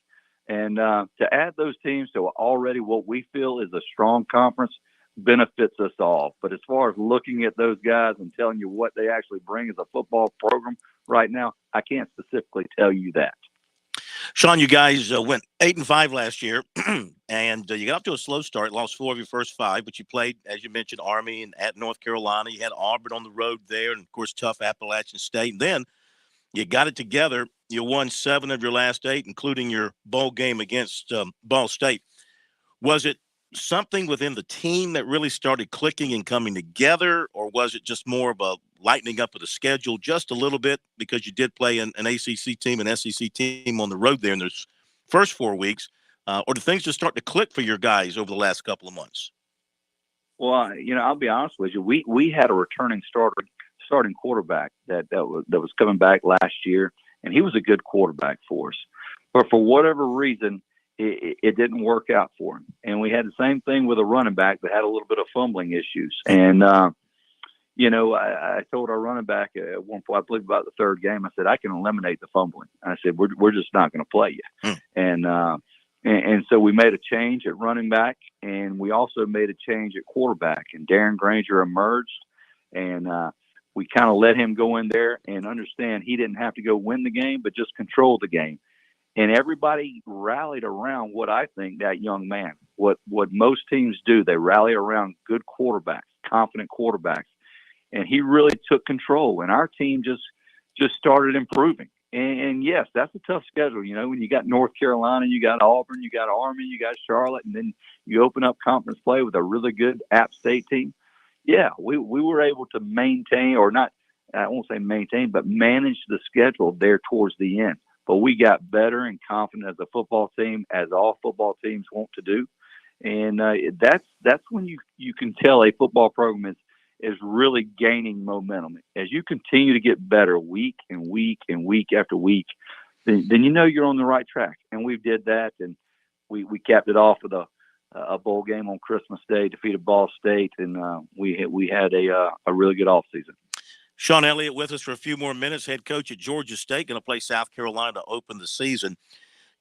And to add those teams to already what we feel is a strong conference benefits us all. But as far as looking at those guys and telling you what they actually bring as a football program right now, I can't specifically tell you that. Sean, you guys went 8-5 last year, and you got off to a slow start, lost 4 of your first 5, but you played, as you mentioned, Army and at North Carolina. You had Auburn on the road there, and, of course, tough Appalachian State. And then you got it together. You won 7 of your last 8, including your bowl game against Ball State. Was it something within the team that really started clicking and coming together, or was it just more of a lightening up of the schedule just a little bit because you did play an ACC team, an SEC team on the road there in those first 4 weeks, or did things just start to click for your guys over the last couple of months? Well, I'll be honest with you. We had a returning starting quarterback that was coming back last year, and he was a good quarterback for us. But for whatever reason, it didn't work out for him. And we had the same thing with a running back that had a little bit of fumbling issues. And, I told our running back at one point, I believe about the third game, I said, I can eliminate the fumbling. I said, we're just not going to play you. And so we made a change at running back, and we also made a change at quarterback. And Darren Granger emerged, and we kind of let him go in there and understand he didn't have to go win the game, but just control the game. And everybody rallied around what I think that young man, what most teams do, they rally around good quarterbacks, confident quarterbacks. And he really took control, and our team just started improving. And yes, that's a tough schedule. When you got North Carolina, you got Auburn, you got Army, you got Charlotte, and then you open up conference play with a really good App State team. Yeah, we were able to maintain, or not, I won't say maintain, but manage the schedule there towards the end. But we got better and confident as a football team, as all football teams want to do. And that's when you can tell a football program is really gaining momentum. As you continue to get better week and week and week after week, then you're on the right track. And we did that, and we capped it off with a bowl game on Christmas Day, defeated Ball State, and we had a really good offseason. Sean Elliott with us for a few more minutes, head coach at Georgia State, going to play South Carolina to open the season.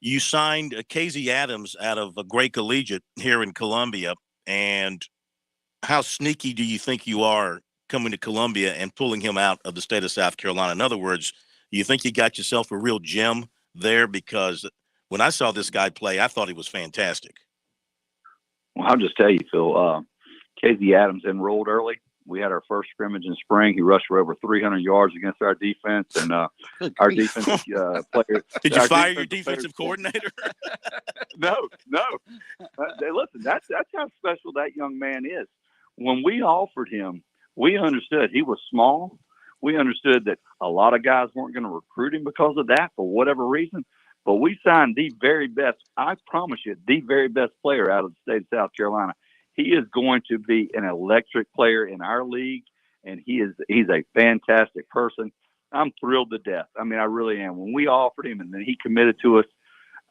You signed Casey Adams out of a Gray Collegiate here in Columbia, and how sneaky do you think you are coming to Columbia and pulling him out of the state of South Carolina? In other words, you think you got yourself a real gem there? Because when I saw this guy play, I thought he was fantastic. Well, I'll just tell you, Phil, Casey Adams enrolled early. We had our first scrimmage in spring. He rushed for over 300 yards against our defense, and our defensive player. Did you fire your defensive coordinator? No. Listen, that's how special that young man is. When we offered him, we understood he was small. We understood that a lot of guys weren't going to recruit him because of that for whatever reason. But we signed the very best, I promise you, the very best player out of the state of South Carolina. He is going to be an electric player in our league, and he's a fantastic person. I'm thrilled to death. I mean, I really am. When we offered him and then he committed to us,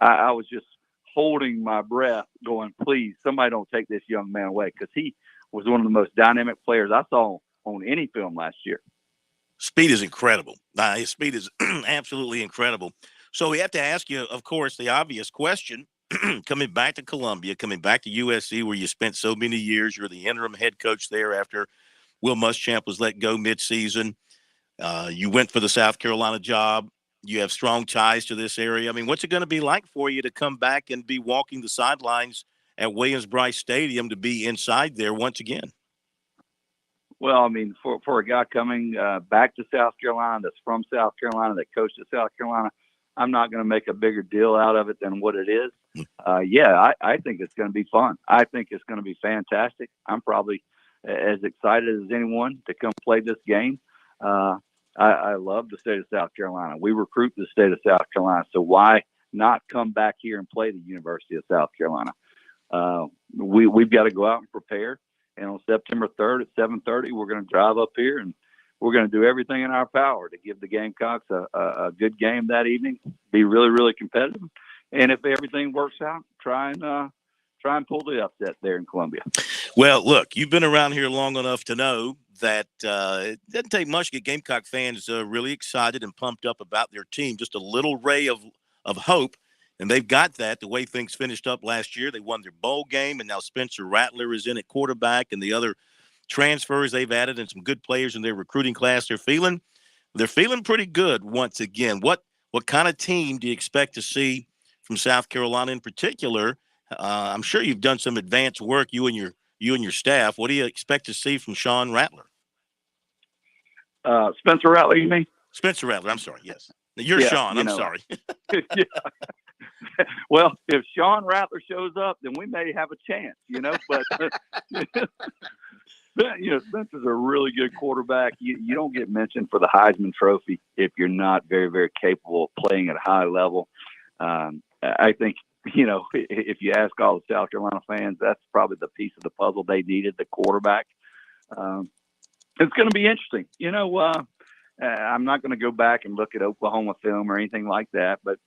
I was just holding my breath going, please, somebody don't take this young man away, because he was one of the most dynamic players I saw on any film last year. Speed is incredible. His speed is absolutely incredible. So we have to ask you, of course, the obvious question. Coming back to Columbia, coming back to USC, where you spent so many years, you're the interim head coach there after Will Muschamp was let go midseason. You went for the South Carolina job. You have strong ties to this area. I mean, what's it going to be like for you to come back and be walking the sidelines at Williams-Brice Stadium, to be inside there once again? Well, I mean, for a guy coming back to South Carolina, that's from South Carolina, that coached at South Carolina, I'm not going to make a bigger deal out of it than what it is. I think it's going to be fun. I think it's going to be fantastic. I'm probably as excited as anyone to come play this game. I love the state of South Carolina. We recruit the state of South Carolina, so why not come back here and play the University of South Carolina? We've got to go out and prepare. And on September 3rd at 7:30, we're going to drive up here, and we're going to do everything in our power to give the Gamecocks a good game that evening, be really, really competitive. And if everything works out, try and pull the upset there in Columbia. Well, look, you've been around here long enough to know that it doesn't take much to get Gamecock fans really excited and pumped up about their team. Just a little ray of hope, and they've got that. The way things finished up last year, they won their bowl game, and now Spencer Rattler is in at quarterback, and the other transfers they've added and some good players in their recruiting class. They're feeling pretty good once again. What kind of team do you expect to see from South Carolina in particular? I'm sure you've done some advanced work, you and your staff. What do you expect to see from Sean Rattler? Spencer Rattler, you mean? Spencer Rattler, I'm sorry, yes. You're Yeah, Sean, I'm know. sorry. Yeah. Well, if Sean Rattler shows up, then we may have a chance, but Spencer's a really good quarterback. You don't get mentioned for the Heisman Trophy if you're not very, very capable of playing at a high level. I think, if you ask all the South Carolina fans, that's probably the piece of the puzzle they needed, the quarterback. It's going to be interesting. I'm not going to go back and look at Oklahoma film or anything like that, but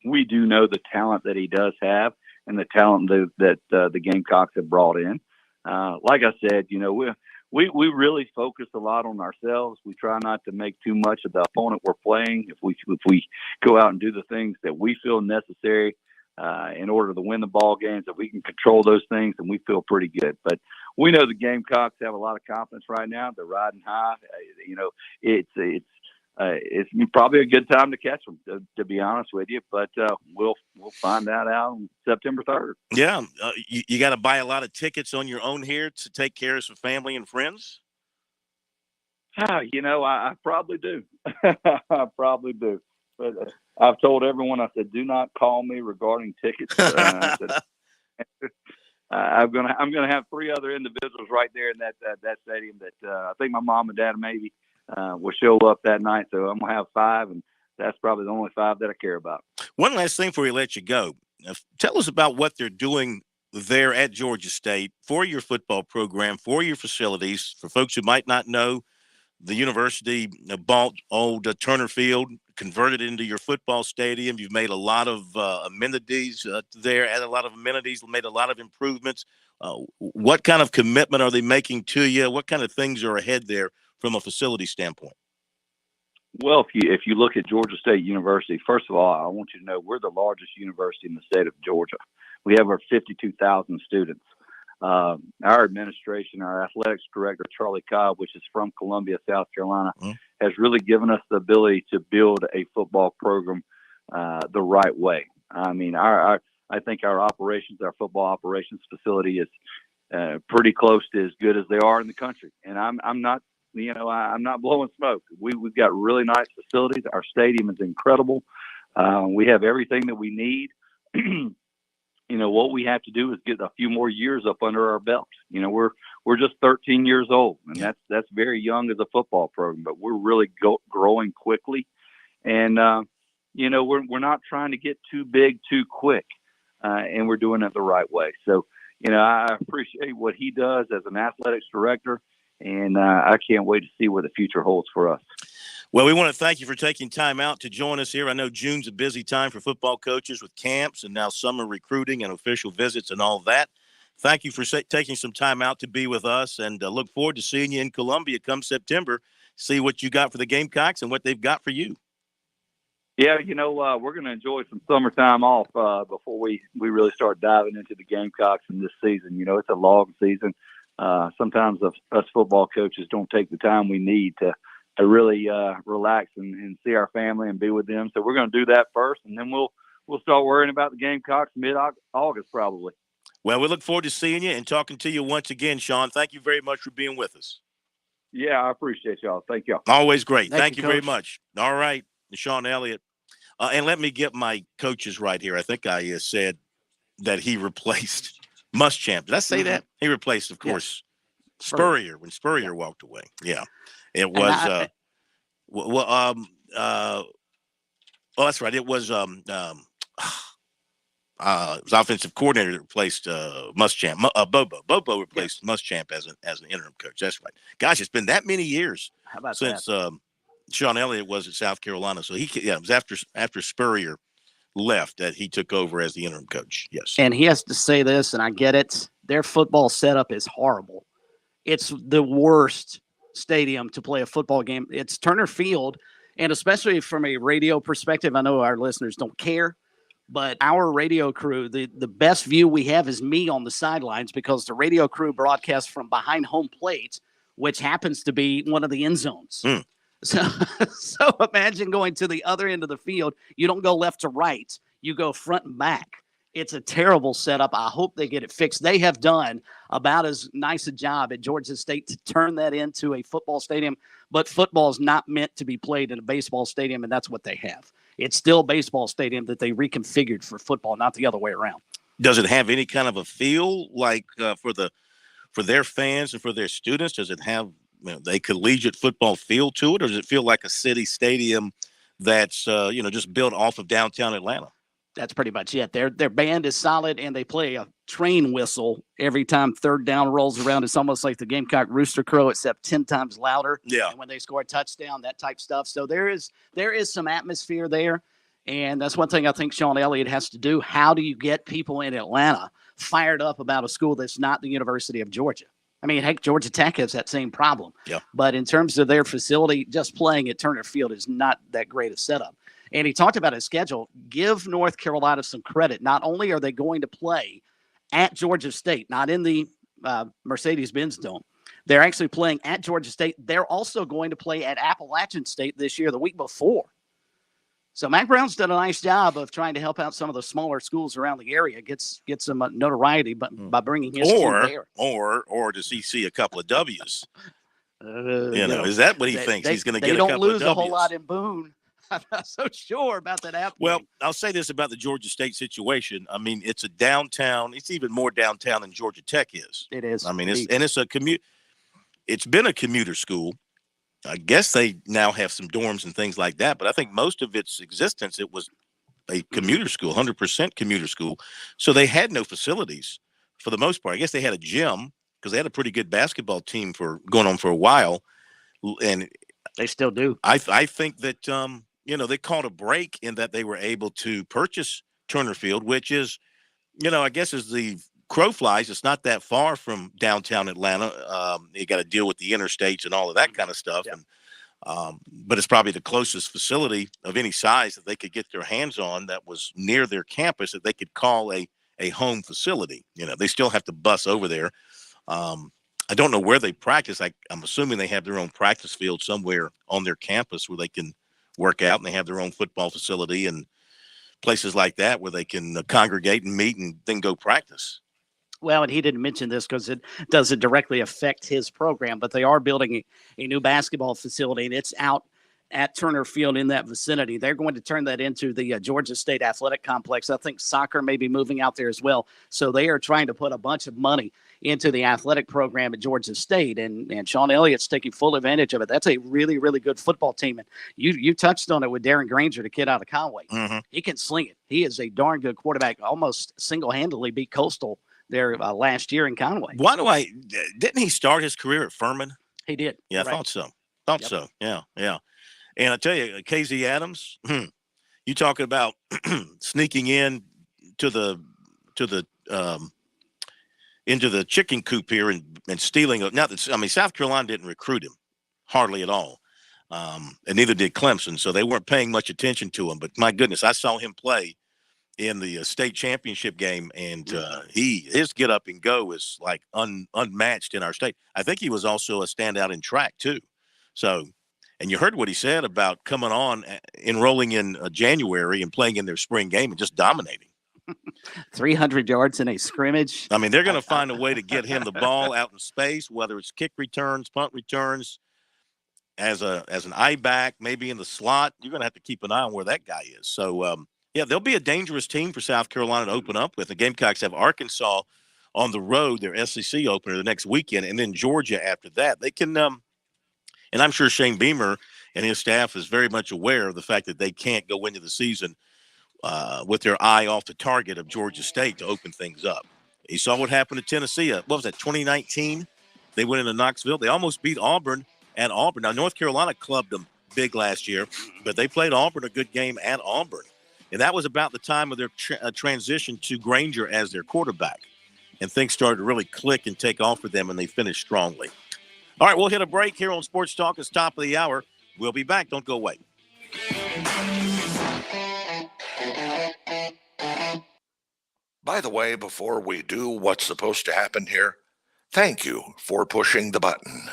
we do know the talent that he does have and the talent that the Gamecocks have brought in. Like I said, we really focus a lot on ourselves. We try not to make too much of the opponent we're playing. If we go out and do the things that we feel necessary in order to win the ball games, if we can control those things, then we feel pretty good. But we know the Gamecocks have a lot of confidence right now. They're riding high. It's probably a good time to catch them, to be honest with you. But we'll find that out on September 3rd. Yeah, you got to buy a lot of tickets on your own here to take care of some family and friends. I probably do. I probably do. But I've told everyone, I said, do not call me regarding tickets. I said, I'm gonna have 3 other individuals right there in that stadium that I think my mom and dad maybe will show up that night. So I'm gonna have 5, and that's probably the only 5 that I care about. One last thing before we let you go. Tell us about what they're doing there at Georgia State for your football program, for your facilities. For folks who might not know, the university bought old Turner Field, converted it into your football stadium. You've made a lot of amenities there, added a lot of amenities, made a lot of improvements. What kind of commitment are they making to you? What kind of things are ahead there from a facility standpoint? Well, if you look at Georgia State University, first of all, I want you to know we're the largest university in the state of Georgia. We have over 52,000 students. Our administration, our athletics director, Charlie Cobb, which is from Columbia, South Carolina, has really given us the ability to build a football program the right way. I mean, I think our football operations facility is pretty close to as good as they are in the country. And I'm not blowing smoke. We've got really nice facilities. Our stadium is incredible. We have everything that we need. What we have to do is get a few more years up under our belts. We're just 13 years old, and that's very young as a football program, but we're really growing quickly. And, we're not trying to get too big too quick, and we're doing it the right way. So, I appreciate what he does as an athletics director, and I can't wait to see what the future holds for us. Well, we want to thank you for taking time out to join us here. I know June's a busy time for football coaches with camps and now summer recruiting and official visits and all that. Thank you for taking some time out to be with us, and look forward to seeing you in Columbia come September, see what you got for the Gamecocks and what they've got for you. Yeah, we're going to enjoy some summertime off before we really start diving into the Gamecocks in this season. It's a long season. Sometimes us football coaches don't take the time we need to really relax and see our family and be with them. So we're going to do that first, and then we'll start worrying about the Gamecocks mid-August probably. Well, we look forward to seeing you and talking to you once again, Sean. Thank you very much for being with us. Yeah, I appreciate y'all. Thank y'all. Always great. Thank you you, very Coach. much. All right, Sean Elliott. And let me get my coaches right here. I think I said that he replaced Muschamp. Did I say that? He replaced, of course, Spurrier when Spurrier walked away. Yeah, it was. Well, that's right. It was. his offensive coordinator replaced Muschamp. Bobo. Bobo replaced Muschamp as an interim coach. That's right. Gosh, it's been that many years since Sean Elliott was at South Carolina. So it was after Spurrier left that he took over as the interim coach. Yes. And he has to say this, and I get it. Their football setup is horrible. It's the worst stadium to play a football game. It's Turner Field, and especially from a radio perspective, I know our listeners don't care, but our radio crew, the best view we have is me on the sidelines because the radio crew broadcasts from behind home plate, which happens to be one of the end zones. So imagine going to the other end of the field. You don't go left to right. You go front and back. It's a terrible setup. I hope they get it fixed. They have done about as nice a job at Georgia State to turn that into a football stadium, but football is not meant to be played in a baseball stadium, and that's what they have. It's still a baseball stadium that they reconfigured for football, not the other way around. Does it have any kind of a feel like for their fans and for their students? Does it have a collegiate football feel to it, or does it feel like a city stadium that's just built off of downtown Atlanta? That's pretty much it. Their band is solid, and they play a train whistle every time third down rolls around. It's almost like the Gamecock Rooster Crow, except 10 times louder. Yeah. And when they score a touchdown, that type stuff. So there is some atmosphere there, and that's one thing I think Sean Elliott has to do. How do you get people in Atlanta fired up about a school that's not the University of Georgia? I mean, heck, Georgia Tech has that same problem. Yeah. But in terms of their facility, just playing at Turner Field is not that great a setup. And he talked about his schedule. Give North Carolina some credit. Not only are they going to play at Georgia State, not in the Mercedes-Benz Dome, they're actually playing at Georgia State. They're also going to play at Appalachian State this year, the week before. So Mac Brown's done a nice job of trying to help out some of the smaller schools around the area, get some notoriety, but by bringing his team there. Or does he see a couple of W's? Is that what he thinks? He's going to get a couple of W's? They don't lose a whole lot in Boone. I'm not so sure about that happening. Well, I'll say this about the Georgia State situation. I mean, it's a downtown. It's even more downtown than Georgia Tech is. It is. I mean, it's a commute. It's been a commuter school. I guess they now have some dorms and things like that, but I think most of its existence, it was a commuter school, 100% commuter school. So they had no facilities for the most part. I guess they had a gym because they had a pretty good basketball team for going on for a while, and they still do. I think that they caught a break in that they were able to purchase Turner Field, which is, I guess as the crow flies, it's not that far from downtown Atlanta. You got to deal with the interstates and all of that kind of stuff. Yeah. But it's probably the closest facility of any size that they could get their hands on that was near their campus that they could call a home facility. They still have to bus over there. I don't know where they practice. I'm assuming they have their own practice field somewhere on their campus where they can work out, and they have their own football facility and places like that where they can congregate and meet and then go practice. Well, and he didn't mention this because it doesn't directly affect his program, but they are building a new basketball facility, and it's out at Turner Field in that vicinity. They're going to turn that into the Georgia State Athletic Complex. I think soccer may be moving out there as well. So they are trying to put a bunch of money into the athletic program at Georgia State, and Sean Elliott's taking full advantage of it. That's a really, really good football team. And you touched on it with Darren Granger, the kid out of Conway. Mm-hmm. He can sling it. He is a darn good quarterback, almost single-handedly beat Coastal there last year in Conway. Didn't he start his career at Furman? He did. Yeah, right. I thought so. Yeah. And I tell you, KZ Adams, you talking about sneaking in to the into the chicken coop here and stealing. South Carolina didn't recruit him hardly at all, and neither did Clemson. So they weren't paying much attention to him. But my goodness, I saw him play in the state championship game, and his get up and go is like unmatched in our state. I think he was also a standout in track too. So. And you heard what he said about coming on, enrolling in January and playing in their spring game and just dominating. 300 yards in a scrimmage. I mean, they're going to find a way to get him the ball out in space, whether it's kick returns, punt returns, as an eye back, maybe in the slot. You're going to have to keep an eye on where that guy is. So, they'll be a dangerous team for South Carolina to open up with. The Gamecocks have Arkansas on the road, their SEC opener the next weekend, and then Georgia after that. They can and I'm sure Shane Beamer and his staff is very much aware of the fact that they can't go into the season with their eye off the target of Georgia State to open things up. You saw what happened to Tennessee. What was that, 2019? They went into Knoxville. They almost beat Auburn at Auburn. Now, North Carolina clubbed them big last year, but they played Auburn a good game at Auburn. And that was about the time of their transition to Granger as their quarterback. And things started to really click and take off for them, and they finished strongly. All right, we'll hit a break here on Sports Talk. It's top of the hour. We'll be back. Don't go away. By the way, before we do what's supposed to happen here, thank you for pushing the button.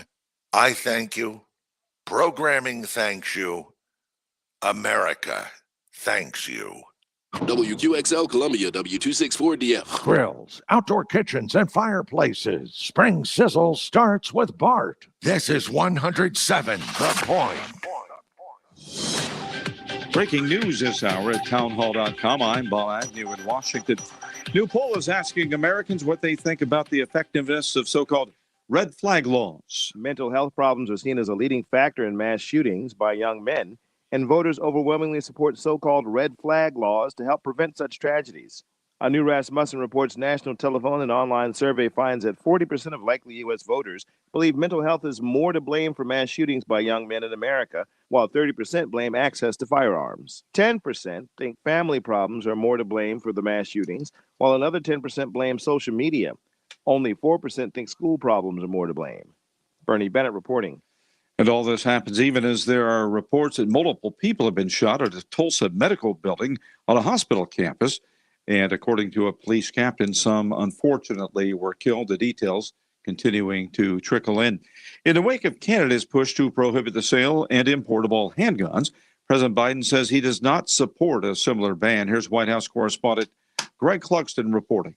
I thank you. Programming thanks you. America thanks you. WQXL Columbia, W264DF. Grills, outdoor kitchens, and fireplaces. Spring Sizzle starts with Bart. This is 107 The Point. Breaking news this hour at townhall.com. I'm Bob Agnew in Washington. New poll is asking Americans what they think about the effectiveness of so-called red flag laws. Mental health problems are seen as a leading factor in mass shootings by young men, and voters overwhelmingly support so-called red flag laws to help prevent such tragedies. A new Rasmussen Reports national telephone and online survey finds that 40% of likely U.S. voters believe mental health is more to blame for mass shootings by young men in America, while 30% blame access to firearms. 10% think family problems are more to blame for the mass shootings, while another 10% blame social media. Only 4% think school problems are more to blame. Bernie Bennett reporting. And all this happens even as there are reports that multiple people have been shot at a Tulsa medical building on a hospital campus. And according to a police captain, some unfortunately were killed. The details continuing to trickle in. In the wake of Canada's push to prohibit the sale and import of all handguns, President Biden says he does not support a similar ban. Here's White House correspondent Greg Clugston reporting.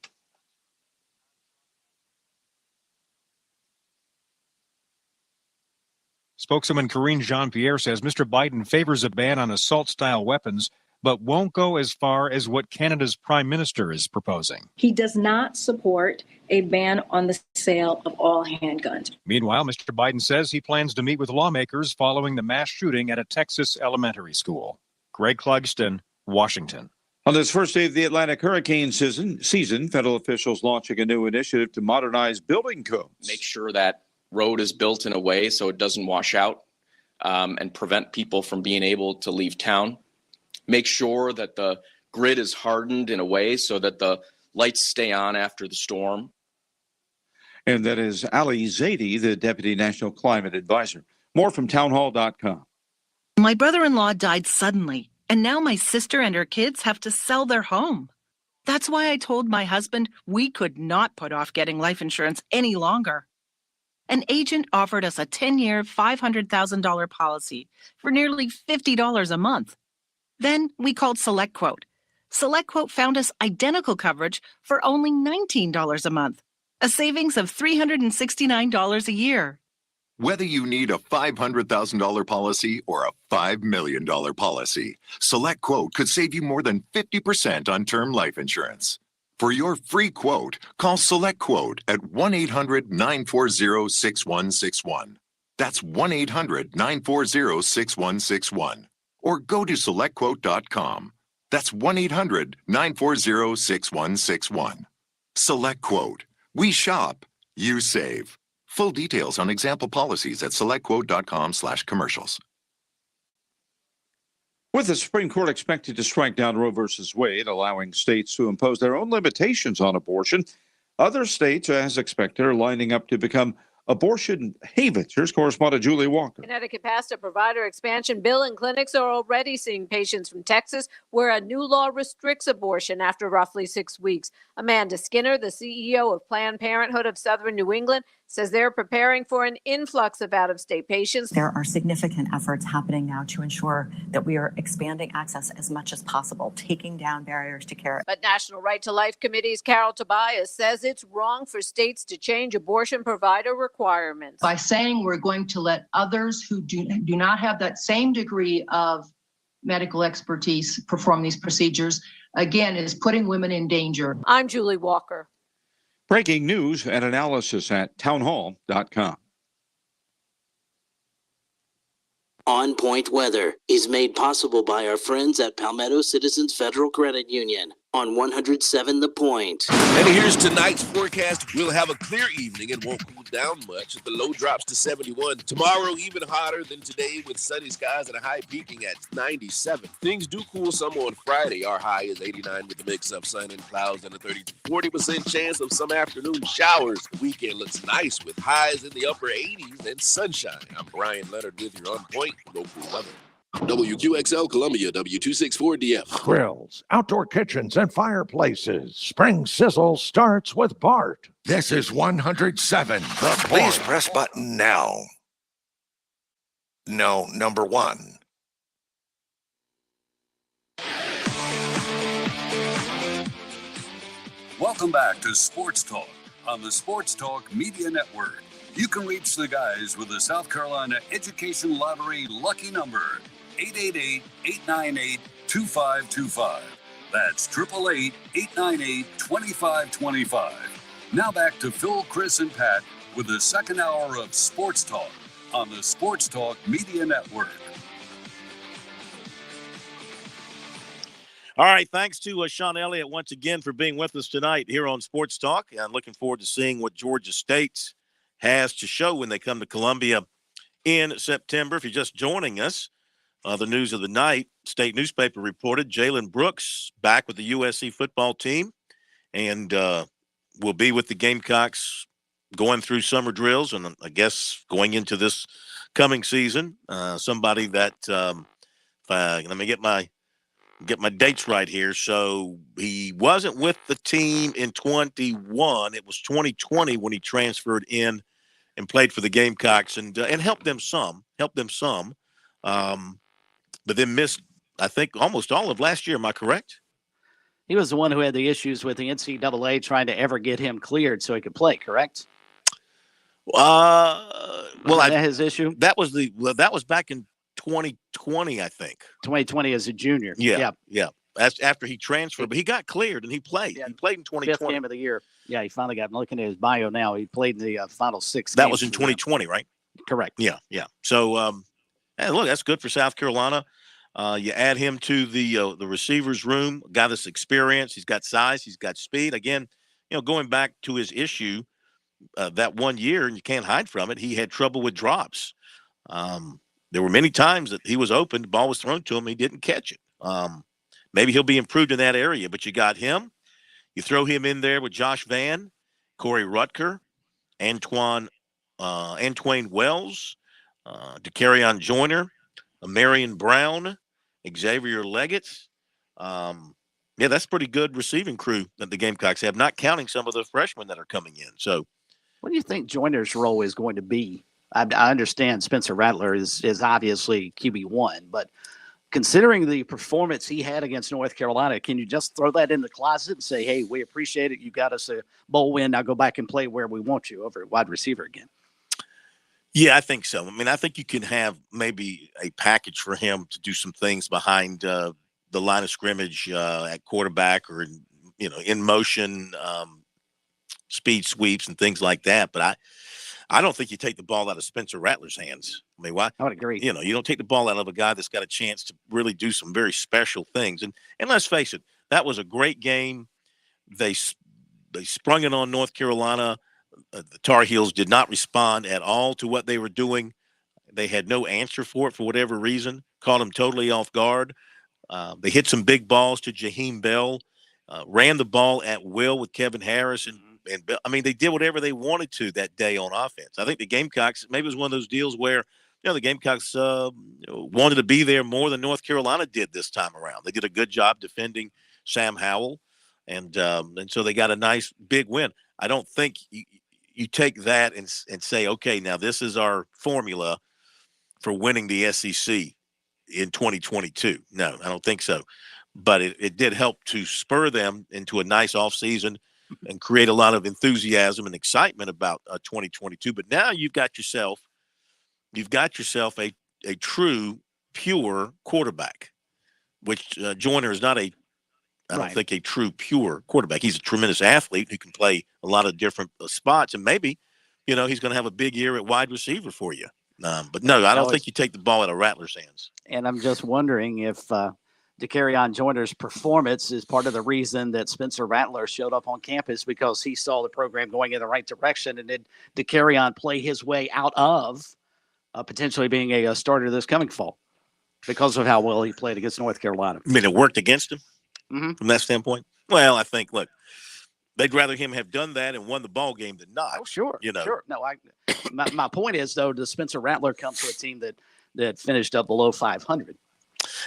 Spokeswoman Karine Jean-Pierre says Mr. Biden favors a ban on assault-style weapons, but won't go as far as what Canada's prime minister is proposing. He does not support a ban on the sale of all handguns. Meanwhile, Mr. Biden says he plans to meet with lawmakers following the mass shooting at a Texas elementary school. Greg Clugston, Washington. On this first day of the Atlantic hurricane season, federal officials launching a new initiative to modernize building codes. Make sure that road is built in a way so it doesn't wash out and prevent people from being able to leave town. Make sure that the grid is hardened in a way so that the lights stay on after the storm. And that is Ali Zaidi, the Deputy National Climate Advisor. More from townhall.com. My brother-in-law died suddenly, and now my sister and her kids have to sell their home. That's why I told my husband we could not put off getting life insurance any longer. An agent offered us a 10-year, $500,000 policy for nearly $50 a month. Then we called SelectQuote. SelectQuote found us identical coverage for only $19 a month, a savings of $369 a year. Whether you need a $500,000 policy or a $5 million policy, SelectQuote could save you more than 50% on term life insurance. For your free quote, call SelectQuote at 1-800-940-6161. That's 1-800-940-6161. Or go to SelectQuote.com. That's 1-800-940-6161. SelectQuote. We shop, you save. Full details on example policies at SelectQuote.com/commercials. With the Supreme Court expected to strike down Roe v. Wade, allowing states to impose their own limitations on abortion, other states, as expected, are lining up to become abortion havens. Here's correspondent Julie Walker. Connecticut passed a provider expansion bill, and clinics are already seeing patients from Texas, where a new law restricts abortion after roughly 6 weeks. Amanda Skinner, the CEO of Planned Parenthood of Southern New England, says they're preparing for an influx of out-of-state patients. There are significant efforts happening now to ensure that we are expanding access as much as possible, taking down barriers to care. But National Right to Life Committee's Carol Tobias says it's wrong for states to change abortion provider requirements. By saying we're going to let others who do not have that same degree of medical expertise perform these procedures, again, is putting women in danger. I'm Julie Walker. Breaking news and analysis at townhall.com. On Point Weather is made possible by our friends at Palmetto Citizens Federal Credit Union on 107 The Point. And here's tonight's forecast. We'll have a clear evening and won't cool down much. The low drops to 71. Tomorrow, even hotter than today with sunny skies and a high peaking at 97. Things do cool some on Friday. Our high is 89 with a mix of sun and clouds and a 30 to 40% chance of some afternoon showers. The weekend looks nice with highs in the upper 80s and sunshine. I'm Brian Leonard with your On Point local weather. WQXL Columbia, W264DF. Grills, outdoor kitchens, and fireplaces. Spring Sizzle starts with Bart. This is 107. Please press button now. No, number 1. Welcome back to Sports Talk on the Sports Talk Media Network. You can reach the guys with the South Carolina Education Lottery lucky number, 888-898-2525. That's 888-898-2525. Now back to Phil, Chris, and Pat with the second hour of Sports Talk on the Sports Talk Media Network. All right, thanks to Sean Elliott once again for being with us tonight here on Sports Talk. I'm looking forward to seeing what Georgia State has to show when they come to Columbia in September. If you're just joining us, the news of the night, State newspaper reported Jalen Brooks back with the USC football team and will be with the Gamecocks going through summer drills and I guess going into this coming season. Somebody that let me get my dates right here. So he wasn't with the team in 21. It was 2020 when he transferred in and played for the Gamecocks and helped them some. But then missed, I think, almost all of last year. Am I correct? He was the one who had the issues with the NCAA trying to ever get him cleared so he could play, correct? His issue? That was back in 2020, I think. 2020 as a junior. Yeah. That's after he transferred, but he got cleared and he played. Yeah. He played in 2020. Fifth game of the year. Yeah, he finally got. I'm looking at his bio now. He played in the final 6 That games was in 2020, right? Correct. Yeah. So, hey, look, that's good for South Carolina. You add him to the receivers room, a guy that's experienced. He's got size. He's got speed. Again, going back to his issue that 1 year, and you can't hide from it, he had trouble with drops. There were many times that he was open, the ball was thrown to him, he didn't catch it. Maybe he'll be improved in that area, but you got him. You throw him in there with Josh Vann, Corey Rutker, Antwain Wells, DeCarrion Joyner, Marion Brown, Xavier Leggett. That's pretty good receiving crew that the Gamecocks have, not counting some of the freshmen that are coming in. So, what do you think Joyner's role is going to be? I understand Spencer Rattler is obviously QB1, but considering the performance he had against North Carolina, can you just throw that in the closet and say, hey, we appreciate it. You got us a bowl win. Now go back and play where we want you over at wide receiver again? Yeah, I think so. I mean, I think you can have maybe a package for him to do some things behind the line of scrimmage at quarterback or, in motion, speed sweeps and things like that. But I don't think you take the ball out of Spencer Rattler's hands. I mean, why? I would agree. You don't take the ball out of a guy that's got a chance to really do some very special things. And let's face it, that was a great game. They sprung it on North Carolina. The Tar Heels did not respond at all to what they were doing. They had no answer for it for whatever reason. Caught them totally off guard. They hit some big balls to Jaheim Bell. Ran the ball at will with Kevin Harris and I mean, they did whatever they wanted to that day on offense. I think the Gamecocks, maybe it was one of those deals where, the Gamecocks wanted to be there more than North Carolina did this time around. They did a good job defending Sam Howell, and so they got a nice big win. I don't think you take that and say, okay, now this is our formula for winning the SEC in 2022. No, I don't think so. But it did help to spur them into a nice offseason and create a lot of enthusiasm and excitement about 2022. But now you've got yourself a true, pure quarterback, which Joyner is not I don't think a true, pure quarterback. He's a tremendous athlete who can play a lot of different spots. And maybe, he's going to have a big year at wide receiver for you. But no, I don't think you take the ball out of Rattler's hands. And I'm just wondering if DeCarrion Joyner's performance is part of the reason that Spencer Rattler showed up on campus, because he saw the program going in the right direction, and did DeCarrion play his way out of potentially being a starter this coming fall because of how well he played against North Carolina. I mean, it worked against him from that standpoint. Well, I think, look, they'd rather him have done that and won the ball game than not. Oh, sure. You know, sure. No, my point is, though, does Spencer Rattler come to a team that finished up below 500?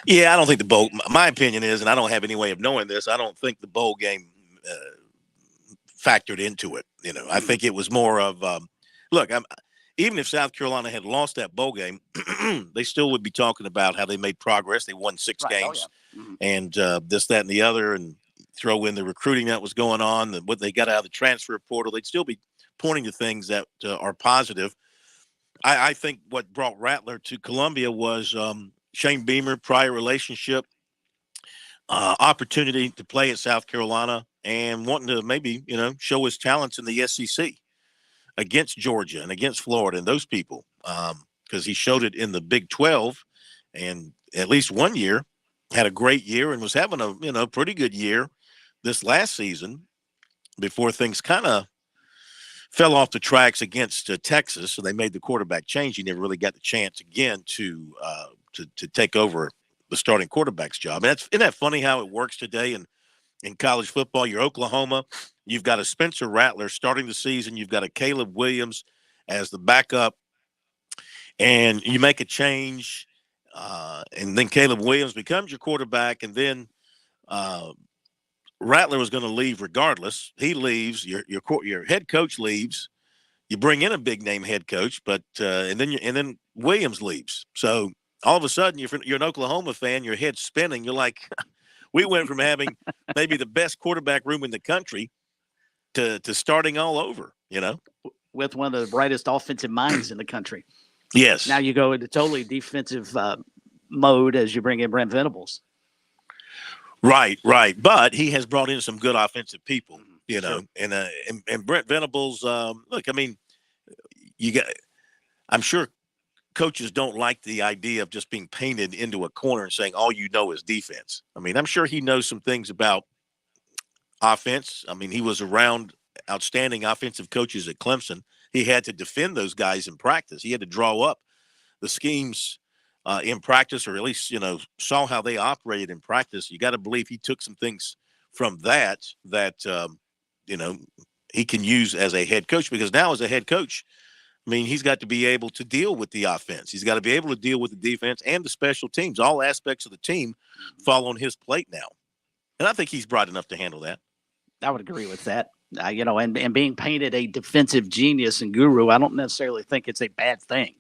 Yeah, I don't think the bowl. My opinion is, and I don't have any way of knowing this, I don't think the bowl game factored into it. You know, I think it was more of, look, even if South Carolina had lost that bowl game, they still would be talking about how they made progress. They won 6 games, and this, that, and the other, and throw in the recruiting that was going on, what they got out of the transfer portal. They'd still be pointing to things that are positive. I think what brought Rattler to Columbia was Shane Beamer, prior relationship, opportunity to play at South Carolina, and wanting to maybe, show his talents in the SEC against Georgia and against Florida and those people, because he showed it in the Big 12, and at least one year had a great year and was having a pretty good year this last season before things kind of fell off the tracks against Texas. So they made the quarterback change. He never really got the chance again to take over the starting quarterback's job. And isn't that funny how it works today in college football? You're Oklahoma. You've got a Spencer Rattler starting the season. You've got a Caleb Williams as the backup. And you make a change, and then Caleb Williams becomes your quarterback, and then Rattler was going to leave regardless. He leaves. Your head coach leaves. You bring in a big name head coach, but and then Williams leaves. So all of a sudden, you're an Oklahoma fan. Your head's spinning. You're like, we went from having maybe the best quarterback room in the country to starting all over. With one of the brightest offensive minds in the country. Yes. Now you go into totally defensive mode as you bring in Brent Venables. Right. But he has brought in some good offensive people, sure. And Brent Venables, look, I mean, I'm sure coaches don't like the idea of just being painted into a corner and saying all you know is defense. I mean, I'm sure he knows some things about offense. I mean, he was around outstanding offensive coaches at Clemson. He had to defend those guys in practice. He had to draw up the schemes in practice, or at least, saw how they operated in practice. You got to believe he took some things from that he can use as a head coach, because now as a head coach, I mean, he's got to be able to deal with the offense. He's got to be able to deal with the defense and the special teams. All aspects of the team fall on his plate now. And I think he's bright enough to handle that. I would agree with that. And being painted a defensive genius and guru, I don't necessarily think it's a bad thing.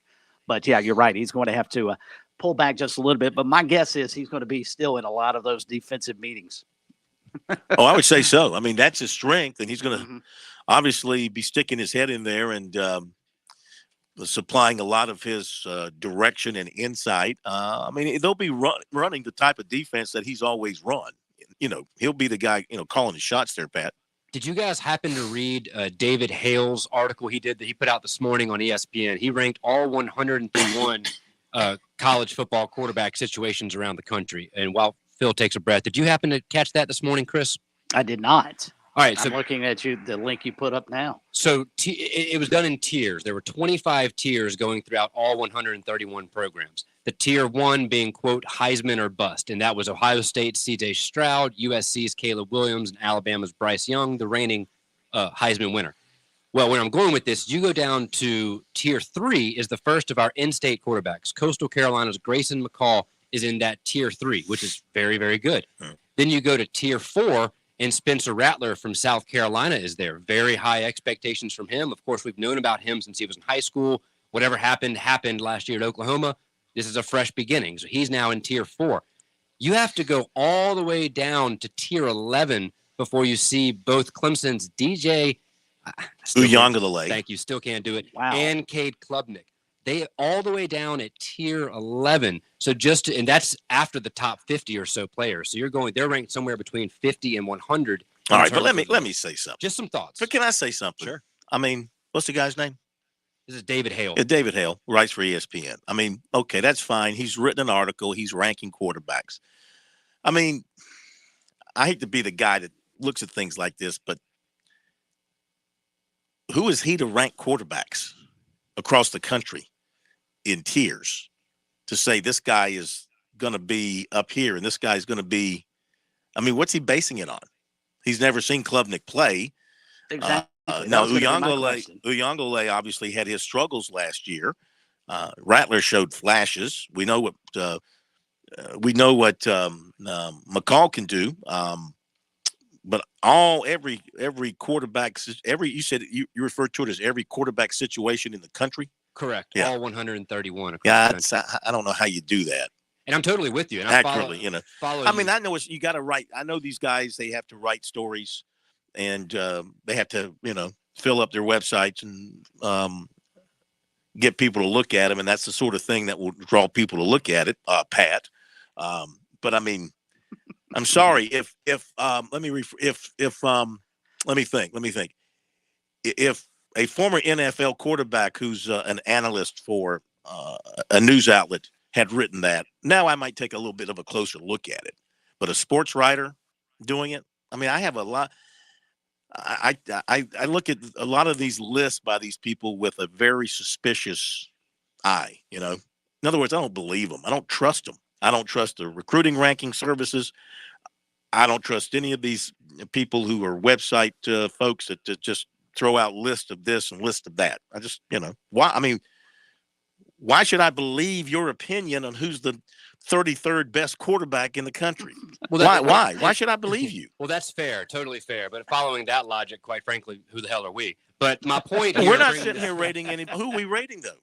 But, yeah, you're right. He's going to have to pull back just a little bit. But my guess is he's going to be still in a lot of those defensive meetings. Oh, I would say so. I mean, that's his strength, and he's going to obviously be sticking his head in there and supplying a lot of his direction and insight. I mean, they'll be running the type of defense that he's always run. He'll be the guy, calling the shots there, Pat. Did you guys happen to read David Hale's article he put out this morning on ESPN? He ranked all 131 college football quarterback situations around the country. And while Phil takes a breath, did you happen to catch that this morning, Chris? I did not. All right. So I'm looking at the link you put up now. So it was done in tiers. There were 25 tiers going throughout all 131 programs. The tier 1 being, quote, Heisman or bust. And that was Ohio State's C.J. Stroud, USC's Caleb Williams, and Alabama's Bryce Young, the reigning Heisman winner. Well, where I'm going with this, you go down to tier 3 is the first of our in-state quarterbacks. Coastal Carolina's Grayson McCall is in that tier 3, which is very, very good. Then you go to tier 4, and Spencer Rattler from South Carolina is there. Very high expectations from him. Of course, we've known about him since he was in high school. Whatever happened last year at Oklahoma. This is a fresh beginning. So he's now in tier 4. You have to go all the way down to tier 11 before you see both Clemson's DJ Uiagalelei. Thank you. Still can't do it. Wow. And Cade Klubnik. They all the way down at tier 11. So and that's after the top 50 or so players. So they're ranked somewhere between 50 and 100. All right, but let me say something. Just some thoughts. But can I say something? Sure. I mean, what's the guy's name? This is David Hale. Yeah, David Hale writes for ESPN. I mean, okay, that's fine. He's written an article. He's ranking quarterbacks. I mean, I hate to be the guy that looks at things like this, but who is he to rank quarterbacks across the country in tiers to say this guy is going to be up here and this guy's going to be? I mean, what's he basing it on? He's never seen Klubnik play. Exactly. Now, Uyunglele obviously had his struggles last year. Rattler showed flashes. We know what McCall can do. But every quarterback, you said you referred to it as every quarterback situation in the country. Correct. Yeah. All 131. Yeah, I don't know how you do that. And I'm totally with you. And Accurately, I mean, I know you got to write. I know these guys, they have to write stories, and they have to, fill up their websites and get people to look at them, and that's the sort of thing that will draw people to look at it, Pat. But I mean, I'm sorry if let me think. If a former NFL quarterback who's an analyst for a news outlet had written that, now I might take a little bit of a closer look at it. But a sports writer doing it, I mean, I have a lot. I look at a lot of these lists by these people with a very suspicious eye. In other words, I don't believe them. I don't trust them. I don't trust the recruiting ranking services. I don't trust any of these people who are website folks that just throw out list of this and list of that. I just, why? I mean, why should I believe your opinion on who's the 33rd best quarterback in the country? Well, Why should I believe you? Well, that's fair, totally fair. But following that logic, quite frankly, who the hell are we? But my point We're not sitting here rating any. Who are we rating though?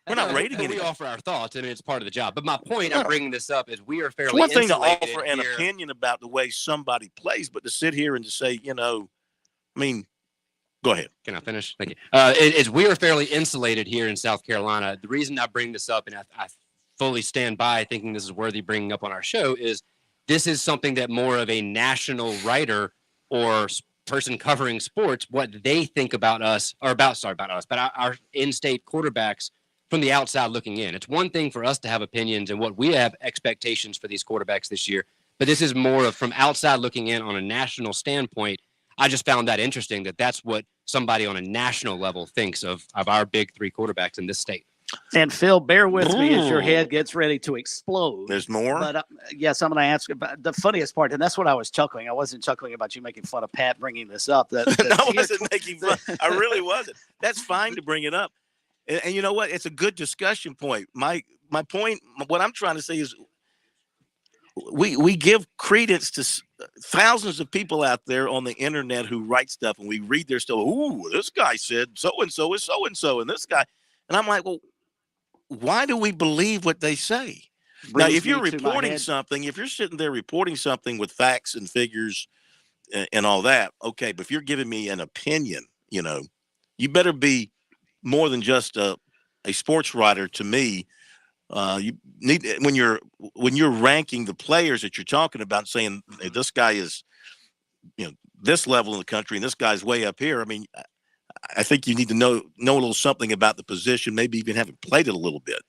We're not rating We anything. offer our thoughts, and it's part of the job. But my point, I'm bringing this up, is we are fairly. It's one thing to insulated offer an here. opinion about the way somebody plays, but to sit here and to say, I mean, go ahead. Can I finish? Thank you. We are fairly insulated here in South Carolina. The reason I bring this up, and I fully stand by thinking this is worthy bringing up on our show, is this is something that more of a national writer or person covering sports, what they think about us, but our in-state quarterbacks from the outside looking in. It's one thing for us to have opinions and what we have expectations for these quarterbacks this year, but this is more of from outside looking in on a national standpoint. I just found that interesting that that's what somebody on a national level thinks of our big three quarterbacks in this state. And Phil, bear with me as your head gets ready to explode. There's more? But yes, I'm going to ask about the funniest part, and that's what I was chuckling. I wasn't chuckling about you making fun of Pat bringing this up. I wasn't making fun. I really wasn't. That's fine to bring it up. And you know what? It's a good discussion point. My point, what I'm trying to say is we give credence to thousands of people out there on the internet who write stuff, and we read their stuff. Ooh, this guy said so-and-so is so-and-so, and this guy. And I'm like, well, why do we believe what they say? Now, if you're reporting something, if you're sitting there reporting something with facts and figures and all that, okay. But if you're giving me an opinion, you better be more than just a sports writer to me. You need, when you're ranking the players that you're talking about, saying hey, this guy is, this level in the country and this guy's way up here. I mean, I think you need to know a little something about the position, maybe even having played it a little bit.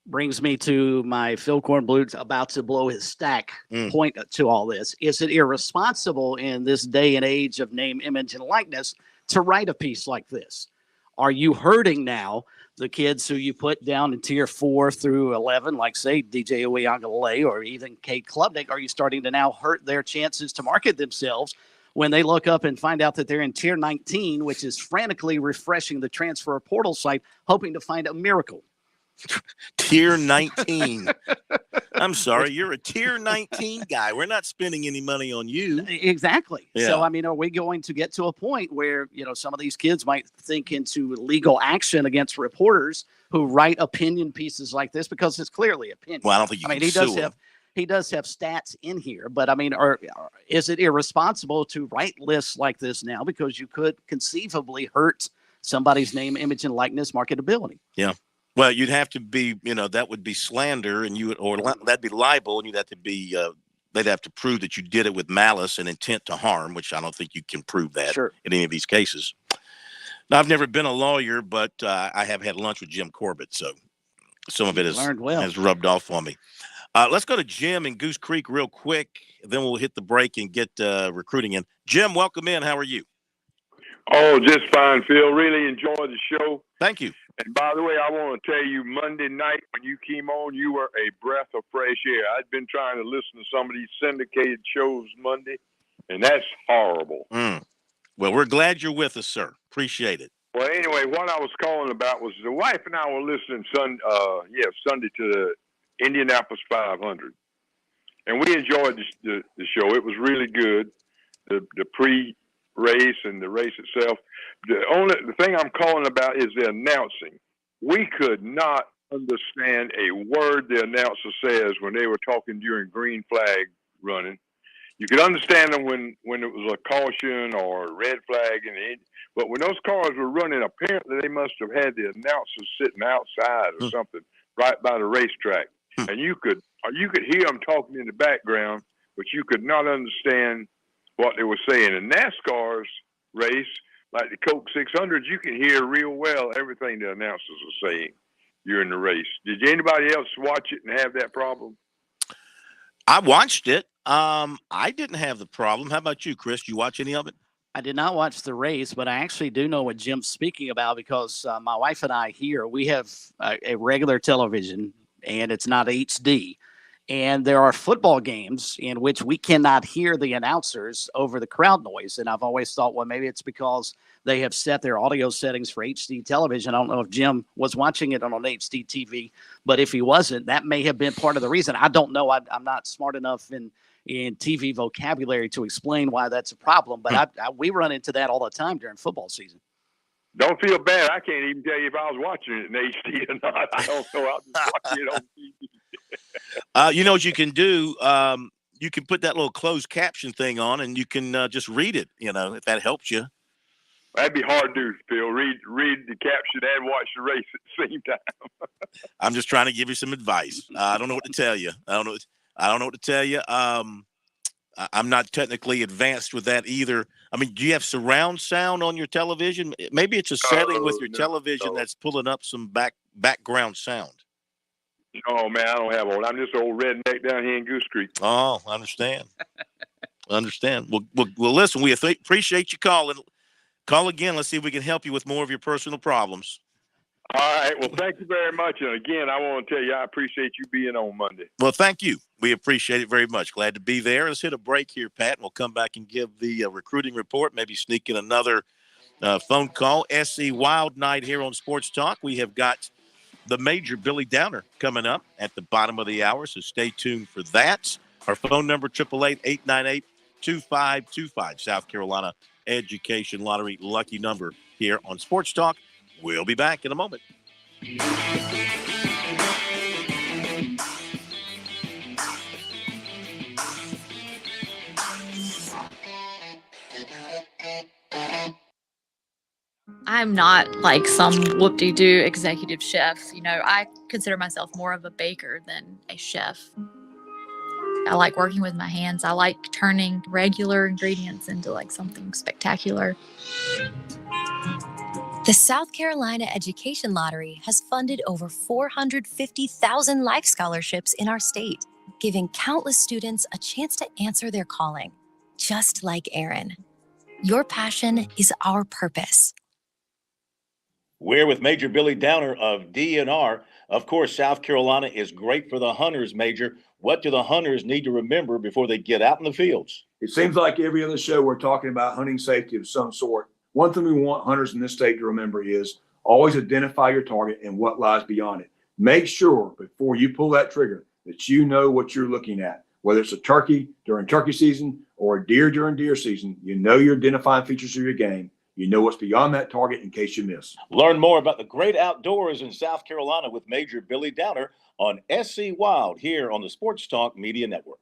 Brings me to my Phil Kornbluth's about to blow his stack point to all this. Is it irresponsible in this day and age of name, image, and likeness to write a piece like this? Are you hurting now the kids who you put down in tier 4 through 11, like say DJ Uyunglele or even Cade Klubnik? Are you starting to now hurt their chances to market themselves when they look up and find out that they're in tier 19, which is frantically refreshing the transfer portal site, hoping to find a miracle? Tier 19. I'm sorry, you're a tier 19 guy. We're not spending any money on you. Exactly. Yeah. So, I mean, are we going to get to a point where, some of these kids might think into legal action against reporters who write opinion pieces like this, because it's clearly opinion? Well, I don't think you can sue him. He does have stats in here, but I mean, is it irresponsible to write lists like this now because you could conceivably hurt somebody's name, image, and likeness marketability? Yeah. Well, you'd have to be, that would be slander, and that'd be libel, and you'd have to be, they'd have to prove that you did it with malice and intent to harm, which I don't think you can prove that in any of these cases. Now, I've never been a lawyer, but I have had lunch with Jim Corbett, so some of it has rubbed off on me. Let's go to Jim in Goose Creek real quick. Then we'll hit the break and get recruiting in. Jim, welcome in. How are you? Oh, just fine, Phil. Really enjoyed the show. Thank you. And by the way, I want to tell you, Monday night when you came on, you were a breath of fresh air. I'd been trying to listen to some of these syndicated shows Monday, and that's horrible. Well, we're glad you're with us, sir. Appreciate it. Well, anyway, what I was calling about was the wife and I were listening Sunday to the Indianapolis 500, and we enjoyed the show. It was really good. The pre-race and the race itself. The thing I'm calling about is the announcing. We could not understand a word the announcer says when they were talking during green flag running. You could understand them when it was a caution or a red flag, but when those cars were running, apparently they must have had the announcers sitting outside or something right by the racetrack, and you could hear them talking in the background, but you could not understand what they were saying. In NASCAR's race, like the Coke 600s, you can hear real well everything the announcers are saying during the race. Did anybody else watch it and have that problem? I watched it. I didn't have the problem. How about you, Chris? Did you watch any of it? I did not watch the race, but I actually do know what Jim's speaking about because my wife and I here, we have a regular television and it's not HD. And there are football games in which we cannot hear the announcers over the crowd noise. And I've always thought, well, maybe it's because they have set their audio settings for HD television. I don't know if Jim was watching it on an HD TV, but if he wasn't, that may have been part of the reason. I don't know. I'm not smart enough in TV vocabulary to explain why that's a problem, but we run into that all the time during football season. Don't feel bad. I can't even tell you if I was watching it in HD or not. I don't know. I was just watching it on TV. You know what you can do? You can put that little closed caption thing on, and you can just read it. You know, if that helps you. That'd be hard to do, Phil. Read the caption and watch the race at the same time. I'm just trying to give you some advice. I don't know what to tell you. I don't know what to tell you. I'm not technically advanced with that either. I mean, do you have surround sound on your television? Maybe it's a setting with your television that's pulling up some background sound. Oh, man, I don't have one. I'm just an old redneck down here in Goose Creek. Oh, I understand. Well, listen, we appreciate you calling. Call again. Let's see if we can help you with more of your personal problems. All right. Well, thank you very much. And again, I want to tell you, I appreciate you being on Monday. Well, thank you. We appreciate it very much. Glad to be there. Let's hit a break here, Pat, and we'll come back and give the recruiting report, maybe sneak in another phone call. SC Wild Night here on Sports Talk. We have got the Major Billy Downer coming up at the bottom of the hour, so stay tuned for that. Our phone number, 888-898-2525, South Carolina Education Lottery lucky number here on Sports Talk. We'll be back in a moment. I'm not like some whoop-de-doo executive chef. You know, I consider myself more of a baker than a chef. I like working with my hands. I like turning regular ingredients into like something spectacular. The South Carolina Education Lottery has funded over 450,000 life scholarships in our state, giving countless students a chance to answer their calling, just like Aaron. Your passion is our purpose. We're with Major Billy Downer of DNR. Of course, South Carolina is great for the hunters, Major. What do the hunters need to remember before they get out in the fields? It seems like every other show we're talking about hunting safety of some sort. One thing we want hunters in this state to remember is always identify your target and what lies beyond it. Make sure before you pull that trigger that you know what you're looking at. Whether it's a turkey during turkey season or a deer during deer season, you know your identifying features of your game. You know what's beyond that target in case you miss. Learn more about the great outdoors in South Carolina with Major Billy Downer on SC Wild here on the Sports Talk Media Network.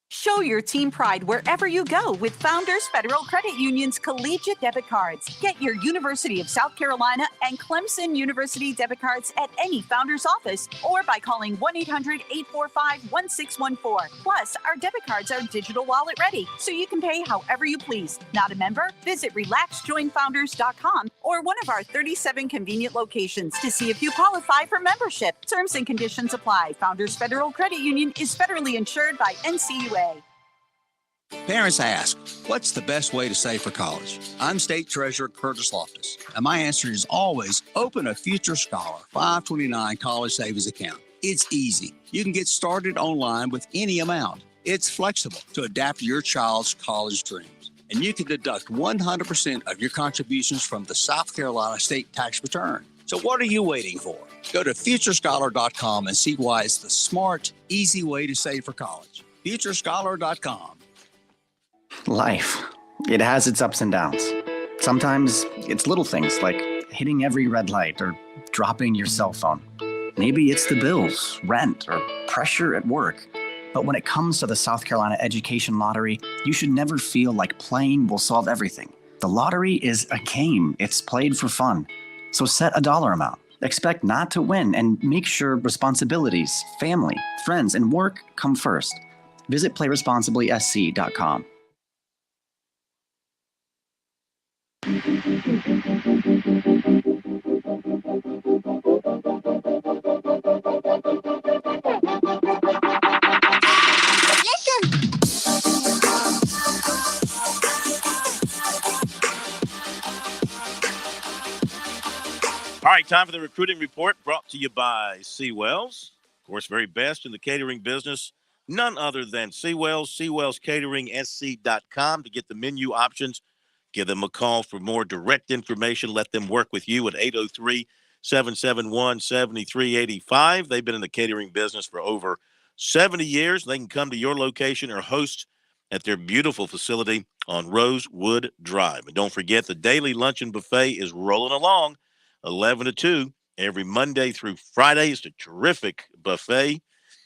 Show your team pride wherever you go with Founders Federal Credit Union's collegiate debit cards. Get your University of South Carolina and Clemson University debit cards at any Founders office or by calling 1-800-845-1614. Plus, our debit cards are digital wallet ready, so you can pay however you please. Not a member? Visit relaxjoinfounders.com or one of our 37 convenient locations to see if you qualify for membership. Terms and conditions apply. Founders Federal Credit Union is federally insured by NCUA. Parents ask, what's the best way to save for college? I'm State Treasurer Curtis Loftus, and my answer is always open a Future Scholar 529 college savings account. It's easy. You can get started online with any amount. It's flexible to adapt to your child's college dreams. And you can deduct 100% of your contributions from the South Carolina state tax return. So what are you waiting for? Go to futurescholar.com and see why it's the smart, easy way to save for college. futurescholar.com. Life. It has its ups and downs. Sometimes it's little things like hitting every red light or dropping your cell phone. Maybe it's the bills, rent, or pressure at work. But when it comes to the South Carolina Education Lottery, you should never feel like playing will solve everything. The lottery is a game. It's played for fun. So set a dollar amount. Expect not to win and make sure responsibilities, family, friends, and work come first. Visit playresponsiblysc.com. All right, time for the recruiting report brought to you by Seawells. Of course, very best in the catering business. None other than Seawells, SeawellsCateringSC.com to get the menu options. Give them a call for more direct information. Let them work with you at 803-771-7385. They've been in the catering business for over 70 years. They can come to your location or host at their beautiful facility on Rosewood Drive. And don't forget, the daily luncheon buffet is rolling along, 11 to 2, every Monday through Friday. It's a terrific buffet.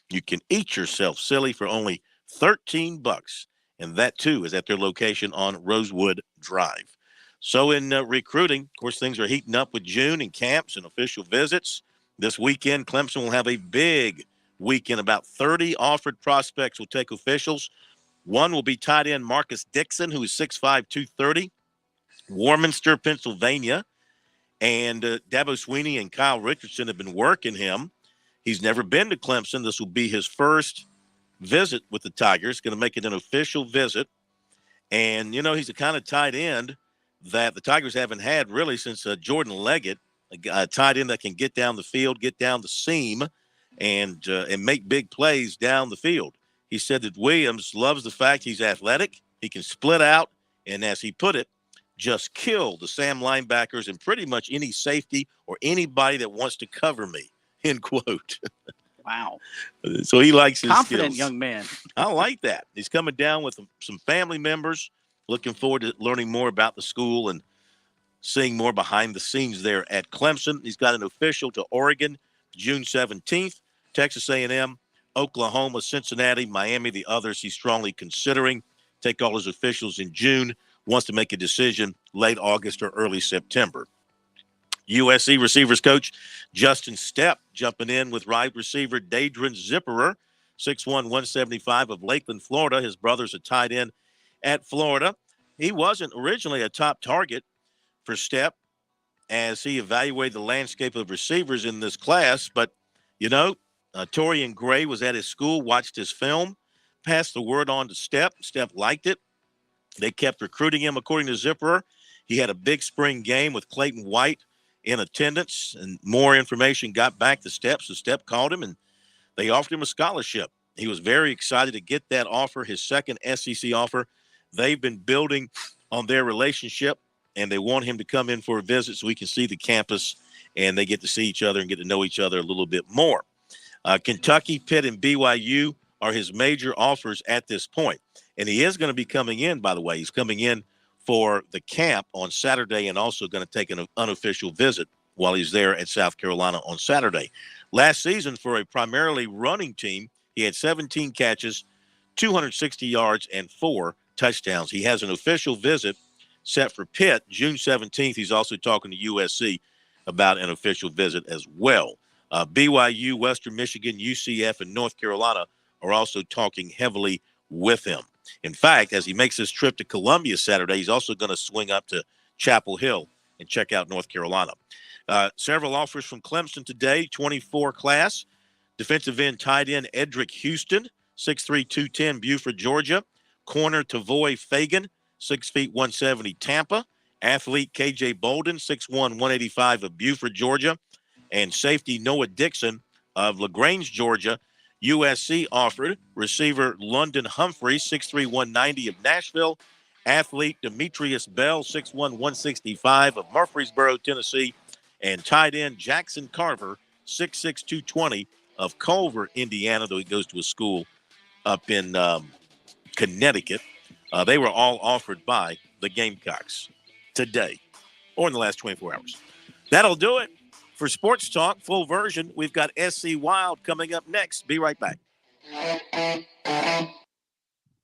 You can eat yourself silly for only $13. And that, too, is at their location on Rosewood Drive. So in recruiting, of course, things are heating up with June and camps and official visits. This weekend, Clemson will have a big weekend. About 30 offered prospects will take officials. One will be tight end Marcus Dixon, who is 6'5", 230, Warminster, Pennsylvania. And Dabo Sweeney and Kyle Richardson have been working him. He's never been to Clemson. This will be his first visit with the Tigers, going to make it an official visit. And, you know, he's the kind of tight end that the Tigers haven't had really since Jordan Leggett, a tight end that can get down the field, get down the seam, and make big plays down the field. He said that Williams loves the fact he's athletic, he can split out, and as he put it, just kill the Sam linebackers and pretty much any safety or anybody that wants to cover me, end quote. Wow. So he likes his confident skills. young man. I like that. He's coming down with some family members. Looking forward to learning more about the school and seeing more behind the scenes there at Clemson. He's got an official to Oregon, June 17th, Texas A&M, Oklahoma, Cincinnati, Miami, the others he's strongly considering. Take all his officials in June. Wants to make a decision late August or early September. USC receivers coach Justin Stepp jumping in with wide receiver Dadrin Zipperer, 6'1", 175 of Lakeland, Florida. His brother's a tight end at Florida. He wasn't originally a top target for Stepp as he evaluated the landscape of receivers in this class. But, you know, Torian Gray was at his school, watched his film, passed the word on to Stepp. Stepp liked it. They kept recruiting him, according to Zipperer. He had a big spring game with Clayton White in attendance, and more information got back to Stepp. So Stepp called him, and they offered him a scholarship. He was very excited to get that offer, his second SEC offer. They've been building on their relationship, and they want him to come in for a visit so he can see the campus, and they get to see each other and get to know each other a little bit more. Kentucky, Pitt, and BYU are his major offers at this point. And he is going to be coming in, by the way. He's coming in for the camp on Saturday and also going to take an unofficial visit while he's there at South Carolina on Saturday. Last season, for a primarily running team, he had 17 catches, 260 yards, and 4 touchdowns. He has an official visit set for Pitt June 17th. He's also talking to USC about an official visit as well. BYU, Western Michigan, UCF, and North Carolina are also talking heavily with him. In fact, as he makes his trip to Columbia Saturday, he's also going to swing up to Chapel Hill and check out North Carolina. Several offers from Clemson today, 24 class. Defensive end, tight end, Edric Houston, 6'3", 210, Buford, Georgia. Corner, Tavoy Fagan, 6 feet, 170, Tampa. Athlete, KJ Bolden, 6'1", 185 of Buford, Georgia. And safety, Noah Dixon of LaGrange, Georgia. USC offered receiver London Humphrey, 6'3", 190 of Nashville. Athlete Demetrius Bell, 6'1", 165 of Murfreesboro, Tennessee. And tight end Jackson Carver, 6'6", 220 of Culver, Indiana, though he goes to a school up in Connecticut. They were all offered by the Gamecocks today or in the last 24 hours. That'll do it for Sports Talk. Full version, we've got SC Wild coming up next. Be right back.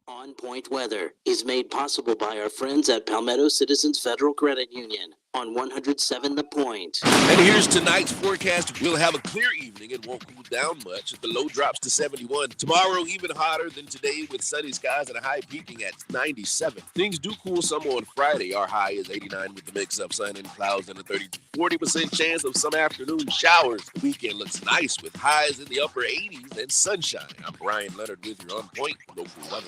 On Point Weather is made possible by our friends at Palmetto Citizens Federal Credit Union on 107 The Point. And here's tonight's forecast. We'll have a clear evening and won't cool down much. The low drops to 71. Tomorrow, even hotter than today with sunny skies and a high peaking at 97. Things do cool some on Friday. Our high is 89 with the mix of sun and clouds and a 40% chance of some afternoon showers. The weekend looks nice with highs in the upper 80s and sunshine. I'm Brian Leonard with your On Point local weather.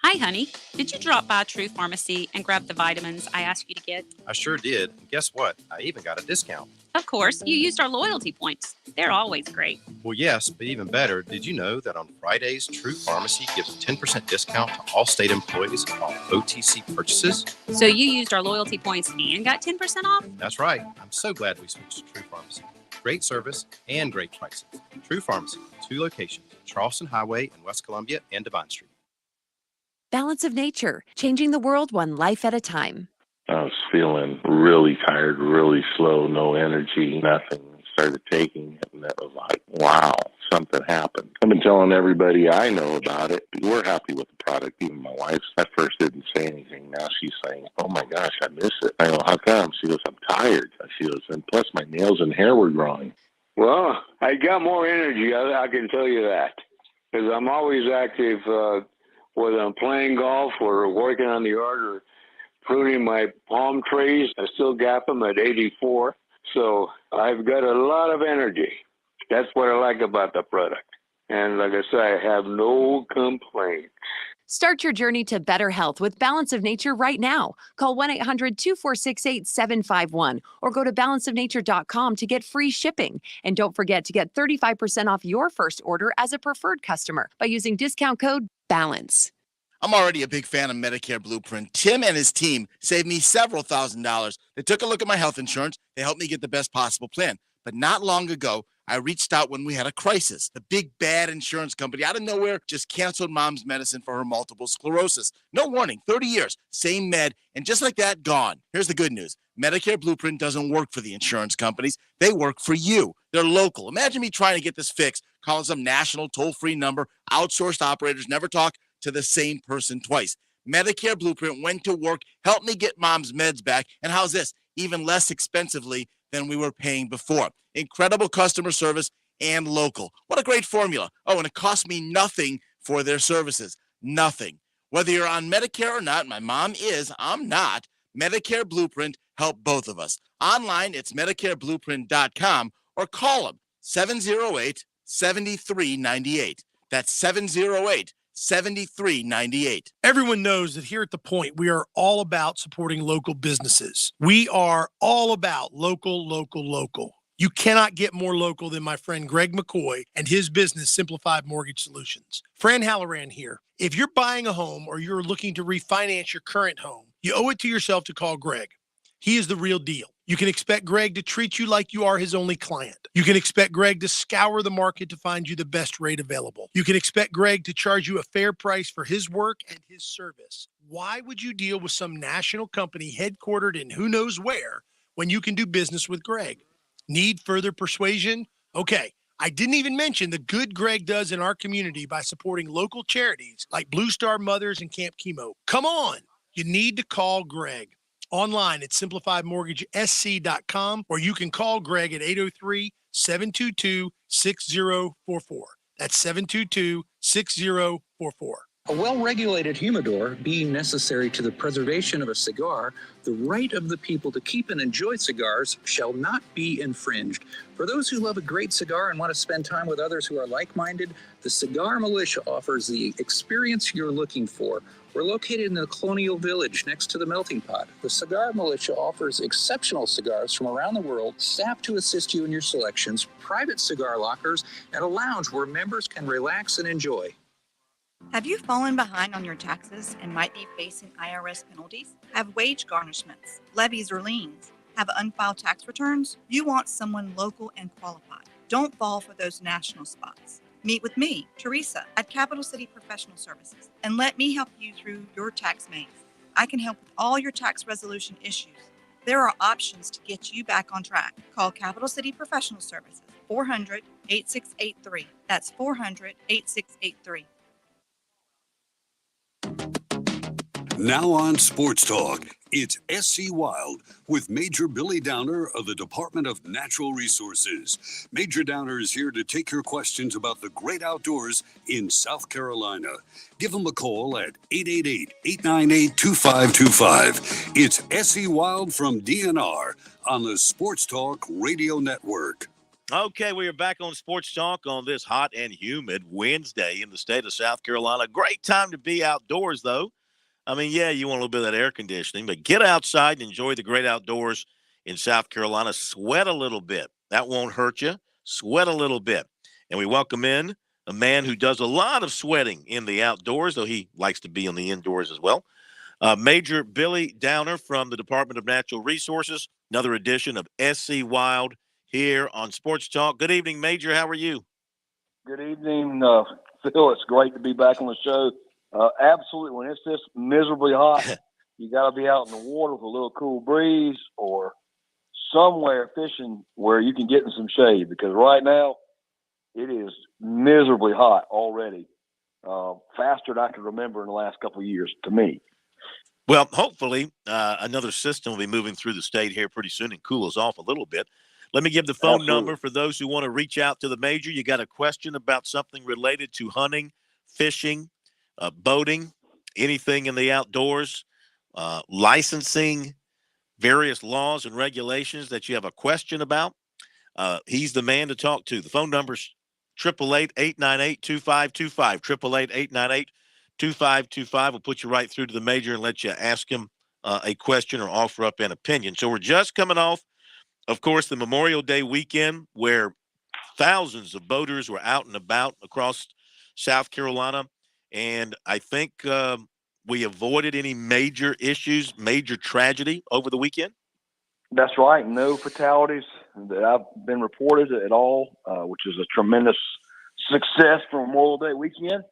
Hi, honey. Did you drop by True Pharmacy and grab the vitamins I asked you to get? I sure did. And guess what? I even got a discount. Of course, you used our loyalty points. They're always great. Well, yes, but even better, did you know that on Fridays, True Pharmacy gives a 10% discount to all state employees on OTC purchases? So you used our loyalty points and got 10% off? That's right. I'm so glad we switched to True Pharmacy. Great service and great prices. True Pharmacy, 2 locations, Charleston Highway in West Columbia and Devine Street. Balance of Nature, changing the world one life at a time. I was feeling really tired, really slow, no energy, nothing. Started taking it, and it was like, wow, something happened. I've been telling everybody I know about it. We're happy with the product. Even my wife at first didn't say anything. Now she's saying, oh my gosh, I miss it. I go, how come? She goes, I'm tired. She goes, and plus my nails and hair were growing. Well, I got more energy, I can tell you that, because I'm always active, whether I'm playing golf or working on the yard or pruning my palm trees. I still gap them at 84. So I've got a lot of energy. That's what I like about the product. And like I say, I have no complaints. Start your journey to better health with Balance of Nature right now. Call 1-800-246-8751 or go to balanceofnature.com to get free shipping. And don't forget to get 35% off your first order as a preferred customer by using discount code BALANCE. I'm already a big fan of Medicare Blueprint. Tim and his team saved me several $1,000s. They took a look at my health insurance. They helped me get the best possible plan. But not long ago, I reached out when we had a crisis. The big bad insurance company out of nowhere just canceled mom's medicine for her multiple sclerosis. No warning, 30 years, same med, and just like that, gone. Here's the good news. Medicare Blueprint doesn't work for the insurance companies. They work for you. They're local. Imagine me trying to get this fixed, calling some national toll-free number. Outsourced operators never talk to the same person twice. Medicare Blueprint went to work, helped me get mom's meds back, and how's this? Even less expensively than we were paying before. Incredible customer service and local. What a great formula. Oh, and it cost me nothing for their services. Nothing. Whether you're on Medicare or not, my mom is, I'm not. Medicare Blueprint helped both of us. Online, it's MedicareBlueprint.com or call them 708-7398. That's 708-7398. Everyone knows that here at The Point, we are all about supporting local businesses. We are all about local, local, local. You cannot get more local than my friend Greg McCoy and his business, Simplified Mortgage Solutions. Fran Halloran here. If you're buying a home or you're looking to refinance your current home, you owe it to yourself to call Greg. He is the real deal. You can expect Greg to treat you like you are his only client. You can expect Greg to scour the market to find you the best rate available. You can expect Greg to charge you a fair price for his work and his service. Why would you deal with some national company headquartered in who knows where when you can do business with Greg? Need further persuasion? Okay, I didn't even mention the good Greg does in our community by supporting local charities like Blue Star Mothers and Camp Chemo. Come on. You need to call Greg. Online at simplifiedmortgagesc.com, or you can call Greg at 803-722-6044. That's 722-6044. A well-regulated humidor being necessary to the preservation of a cigar, the right of the people to keep and enjoy cigars shall not be infringed. For those who love a great cigar and want to spend time with others who are like-minded, the Cigar Militia offers the experience you're looking for. We're located in the Colonial Village next to the Melting Pot. The Cigar Militia offers exceptional cigars from around the world, staff to assist you in your selections, private cigar lockers, and a lounge where members can relax and enjoy. Have you fallen behind on your taxes and might be facing IRS penalties? Have wage garnishments, levies, or liens? Have unfiled tax returns? You want someone local and qualified. Don't fall for those national spots. Meet with me, Teresa, at Capital City Professional Services, and let me help you through your tax maze. I can help with all your tax resolution issues. There are options to get you back on track. Call Capital City Professional Services, 400-8683. That's 400-8683. Now on Sports Talk, it's SC Wild with Major Billy Downer of the Department of Natural Resources. Major Downer is here to take your questions about the great outdoors in South Carolina. Give him a call at 888-898-2525. It's SC Wild from DNR on the Sports Talk Radio Network. Okay, we are back on Sports Talk on this hot and humid Wednesday in the state of South Carolina. Great time to be outdoors, though. I mean, yeah, you want a little bit of that air conditioning, but get outside and enjoy the great outdoors in South Carolina. Sweat a little bit. That won't hurt you. Sweat a little bit. And we welcome in a man who does a lot of sweating in the outdoors, though he likes to be on the indoors as well. Major Billy Downer from the Department of Natural Resources, another edition of SC Wild here on Sports Talk. Good evening, Major. How are you? Good evening, Phil. It's great to be back on the show. Absolutely. When it's this miserably hot, you got to be out in the water with a little cool breeze or somewhere fishing where you can get in some shade, because right now it is miserably hot already, faster than I can remember in the last couple of years to me. Well, hopefully another system will be moving through the state here pretty soon and cool us off a little bit. Let me give the phone number for those who want to reach out to the Major. You got a question about something related to hunting, fishing, boating, anything in the outdoors, licensing, various laws and regulations that you have a question about. He's the man to talk to. The phone number's 888-898-2525, 888-898-2525. We'll put you right through to the Major and let you ask him a question or offer up an opinion. So we're just coming off, of course, the Memorial Day weekend, where thousands of boaters were out and about across South Carolina. And I think we avoided any major issues, major tragedy over the weekend. That's right. No fatalities that I've been reported at all, which is a tremendous success for Memorial Day weekend.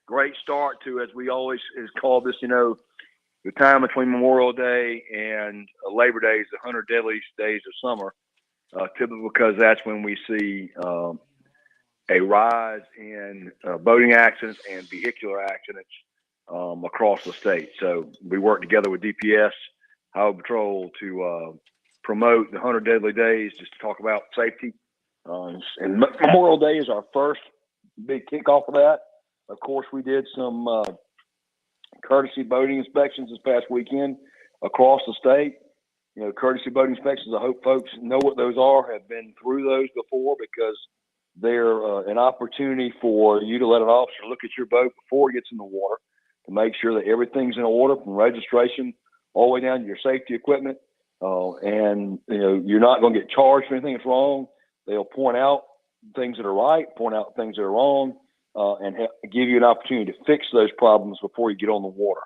Great start to, as we always is called this, the time between Memorial Day and Labor Day is the 100 deadliest days of summer, typically because that's when we see a rise in boating accidents and vehicular accidents across the state. So we work together with DPS, Highway Patrol to promote the 100 Deadly Days, just to talk about safety. And Memorial Day is our first big kickoff of that. Of course, we did some courtesy boating inspections this past weekend across the state. Courtesy boating inspections, I hope folks know what those are, have been through those before, because they're an opportunity for you to let an officer look at your boat before it gets in the water to make sure that everything's in order, from registration all the way down to your safety equipment. And you're not going to get charged for anything that's wrong. They'll point out things that are right, point out things that are wrong, and give you an opportunity to fix those problems before you get on the water.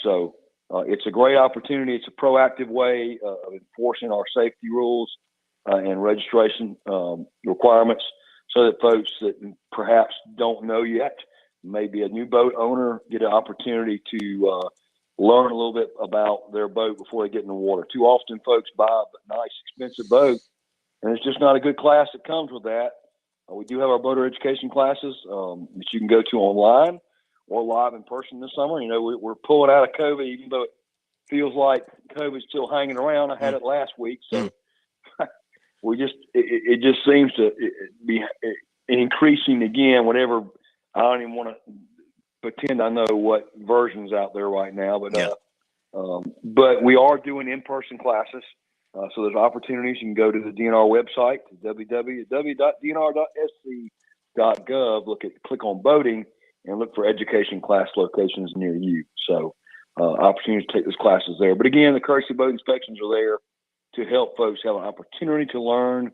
So it's a great opportunity. It's a proactive way of enforcing our safety rules and registration requirements, so that folks that perhaps don't know yet, maybe a new boat owner, get an opportunity to learn a little bit about their boat before they get in the water. Too often folks buy a nice, expensive boat, and it's just not a good class that comes with that. We do have our boater education classes that you can go to online or live in person this summer. You know, we're pulling out of COVID, even though it feels like COVID's still hanging around. I had it last week, so it just seems to be increasing again. Whatever, I don't even want to pretend I know what version's out there right now, but we are doing in-person classes. So there's opportunities. You can go to the DNR website, www.dnr.sc.gov, click on boating, and look for education class locations near you. So opportunities to take those classes there. But again, the courtesy boat inspections are there to help folks have an opportunity to learn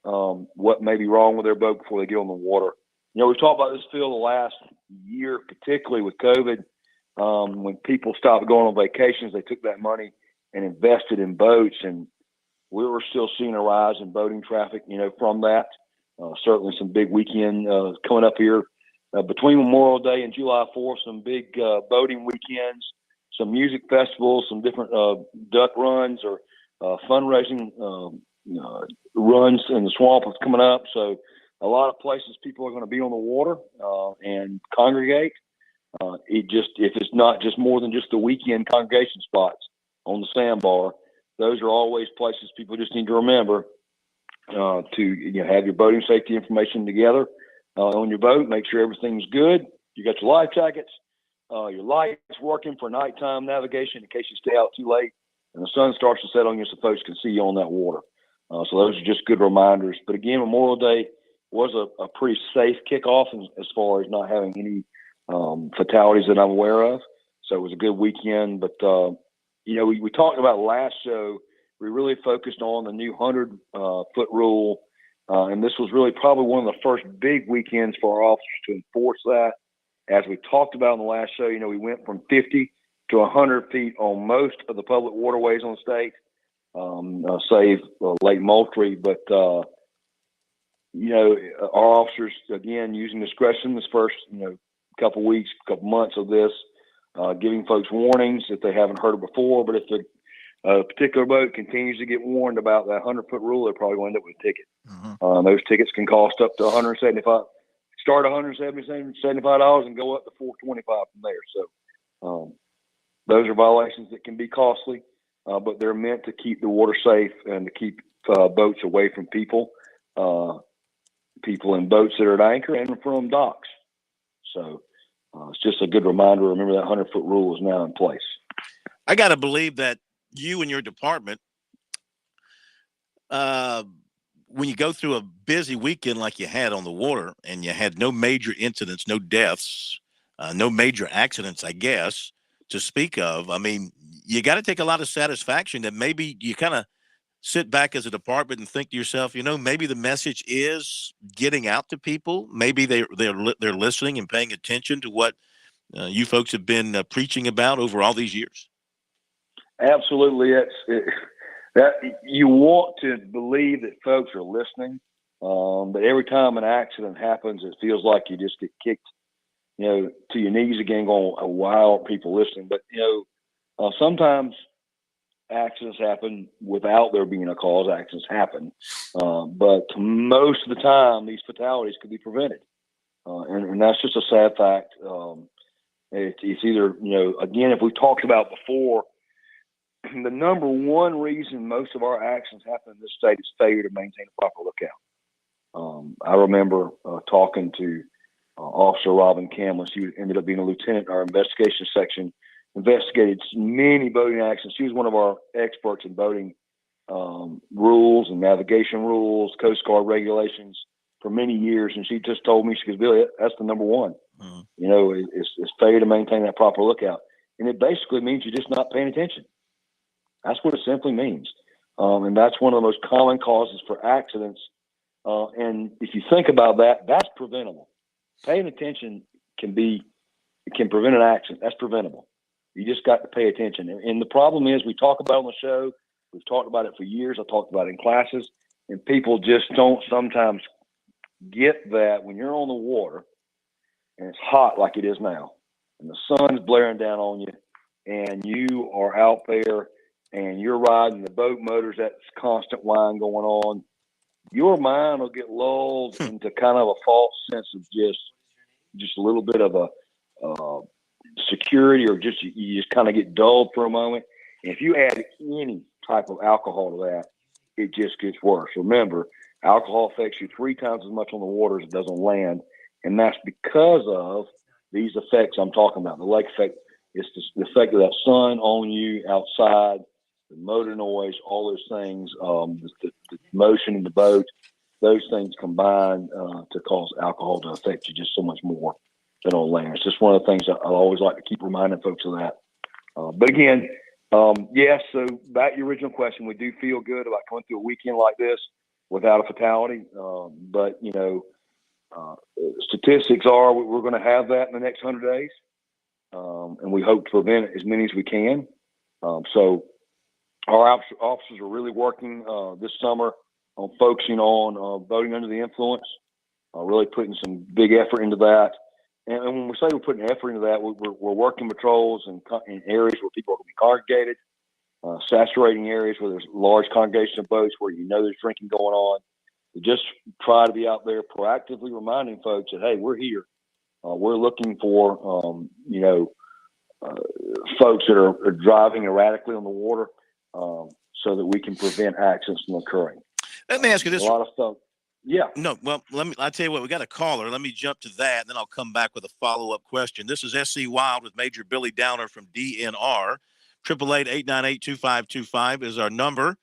what may be wrong with their boat before they get on the water. You know, we've talked about this field the last year, particularly with COVID. When people stopped going on vacations, they took that money and invested in boats, and we were still seeing a rise in boating traffic, you know, from that. Certainly some big weekend coming up here between Memorial Day and July 4th, some big boating weekends, some music festivals, some different duck runs or fundraising runs in the swamp is coming up. So a lot of places people are going to be on the water and congregate. If it's not just more than just the weekend congregation spots on the sandbar, those are always places people just need to remember to have your boating safety information together on your boat. Make sure everything's good. You got your life jackets, your lights working for nighttime navigation in case you stay out too late and the sun starts to set on you so folks can see you on that water. So those are just good reminders. But again, Memorial Day was a pretty safe kickoff as far as not having any fatalities that I'm aware of. So it was a good weekend. But, we talked about last show, we really focused on the new 100-foot rule. And this was really probably one of the first big weekends for our officers to enforce that. As we talked about in the last show, we went from 50 to 100 feet on most of the public waterways on the state, save Lake Moultrie. But, our officers, again, using discretion this first, couple months of this, giving folks warnings if they haven't heard it before. But if a particular boat continues to get warned about that 100-foot rule, they're probably going to end up with a ticket. Those tickets can cost up to $175, start $175 and go up to $425 from there. So those are violations that can be costly, but they're meant to keep the water safe and to keep boats away from people in boats that are at anchor and from docks. So it's just a good reminder. Remember that 100-foot rule is now in place. I got to believe that you and your department, when you go through a busy weekend like you had on the water and you had no major incidents, no deaths, no major accidents, I guess, to speak of, I mean, you got to take a lot of satisfaction that maybe you kind of sit back as a department and think to yourself, maybe the message is getting out to people. Maybe they're listening and paying attention to what you folks have been preaching about over all these years. Absolutely. That you want to believe that folks are listening. But every time an accident happens, it feels like you just get kicked, to your knees again, going, oh, why aren't people listening? But, sometimes accidents happen without there being a cause. Accidents happen. But most of the time, these fatalities could be prevented. And that's just a sad fact. It's either, again, if we talked about before, the number one reason most of our accidents happen in this state is failure to maintain a proper lookout. I remember talking to Officer Robin Camlis. He ended up being a lieutenant in our investigation section, investigated many boating accidents. She was one of our experts in boating rules and navigation rules, Coast Guard regulations for many years. And she just told me, she goes, Billy, that's the number one. It's failure to maintain that proper lookout. And it basically means you're just not paying attention. That's what it simply means. And that's one of the most common causes for accidents. And if you think about that, that's preventable. Paying attention can prevent an accident. That's preventable. You just got to pay attention. And the problem is, we talk about it on the show. We've talked about it for years. I talked about it in classes. And people just don't sometimes get that when you're on the water and it's hot like it is now, and the sun's blaring down on you, and you are out there and you're riding the boat motors, that's constant whine going on. your mind will get lulled into kind of a false sense of just a little bit of a security, or you just kind of get dulled for a moment. And if you add any type of alcohol to that, it just gets worse. Remember, alcohol affects you 3 times as much on the water as it does on land, and that's because of these effects I'm talking about. The lake effect is the effect of that sun on you outside, the motor noise, all those things, the motion in the boat, those things combine to cause alcohol to affect you just so much more than on land. It's just one of the things I always like to keep reminding folks of that. But again, yes, so back to your original question, we do feel good about coming through a weekend like this without a fatality. But, you know, statistics are we're going to have that in the next 100 days. And we hope to prevent as many as we can. So our officers are really working this summer on focusing on voting under the influence, really putting some big effort into that. And when we say we're putting effort into that, we're working patrols in areas where people are going to be congregated, saturating areas where there's large congregation of boats where you know there's drinking going on. We just try to be out there proactively reminding folks that, hey, we're here. We're looking for, folks that are driving erratically on the water so that we can prevent accidents from occurring. Let me ask you this. A lot of stuff. Yeah. No, well, I'll tell you what, we got a caller. Let me jump to that, and then I'll come back with a follow-up question. This is SC Wild with Major Billy Downer from DNR. 888-898-2525 is our number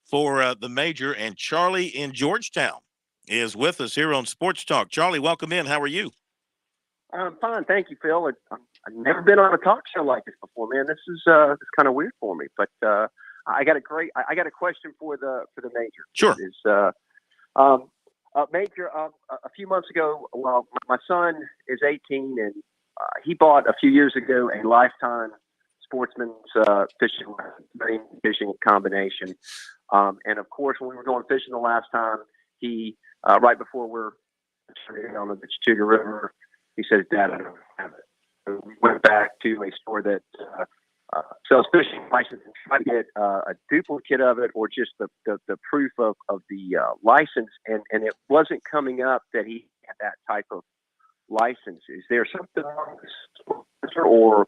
for the Major, and Charlie in Georgetown is with us here on Sports Talk. Charlie, welcome in. How are you? I'm fine, thank you, Phil. I've never been on a talk show like this before, man. This is kind of weird for me, but I got a question for the Major. Sure. Major, a few months ago, well, my son is 18, and he bought a few years ago a lifetime Sportsman's fishing combination. And of course, when we were going fishing the last time, he right before we're on the Chattooga River, he said, "Dad, I don't have it." So we went back to a store that sells fishing license and tried to get a duplicate of it, or just the proof of the license, and it wasn't coming up that he had that type of license. Is there something wrong with this, or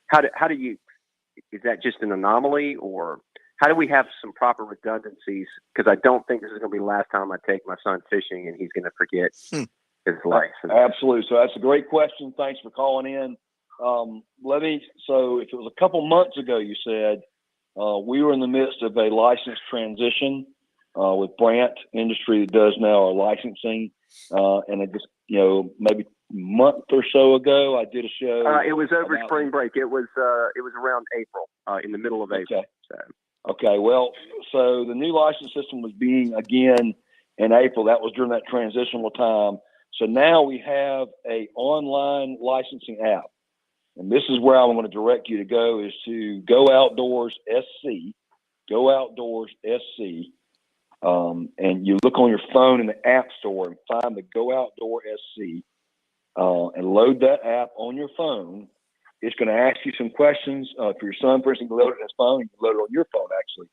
how do you? Is that just an anomaly, or how do we have some proper redundancies? Because I don't think this is going to be the last time I take my son fishing and he's going to forget his license. Absolutely. So that's a great question. Thanks for calling in. So if it was a couple months ago, you said, we were in the midst of a license transition with Brandt Industry that does now our licensing. And it just, maybe a month or so ago, I did a show. It was over spring break. It was around April, in the middle of April. Okay. Okay. Well, so the new license system was being again in April. That was during that transitional time. So now we have a online licensing app. And this is where I'm going to direct you to go, is to Go Outdoors SC, Go Outdoors SC. And you look on your phone in the App Store and find the Go Outdoor SC and load that app on your phone. It's going to ask you some questions. For your son, for instance, you can load it on his phone. You can load it on your phone, actually.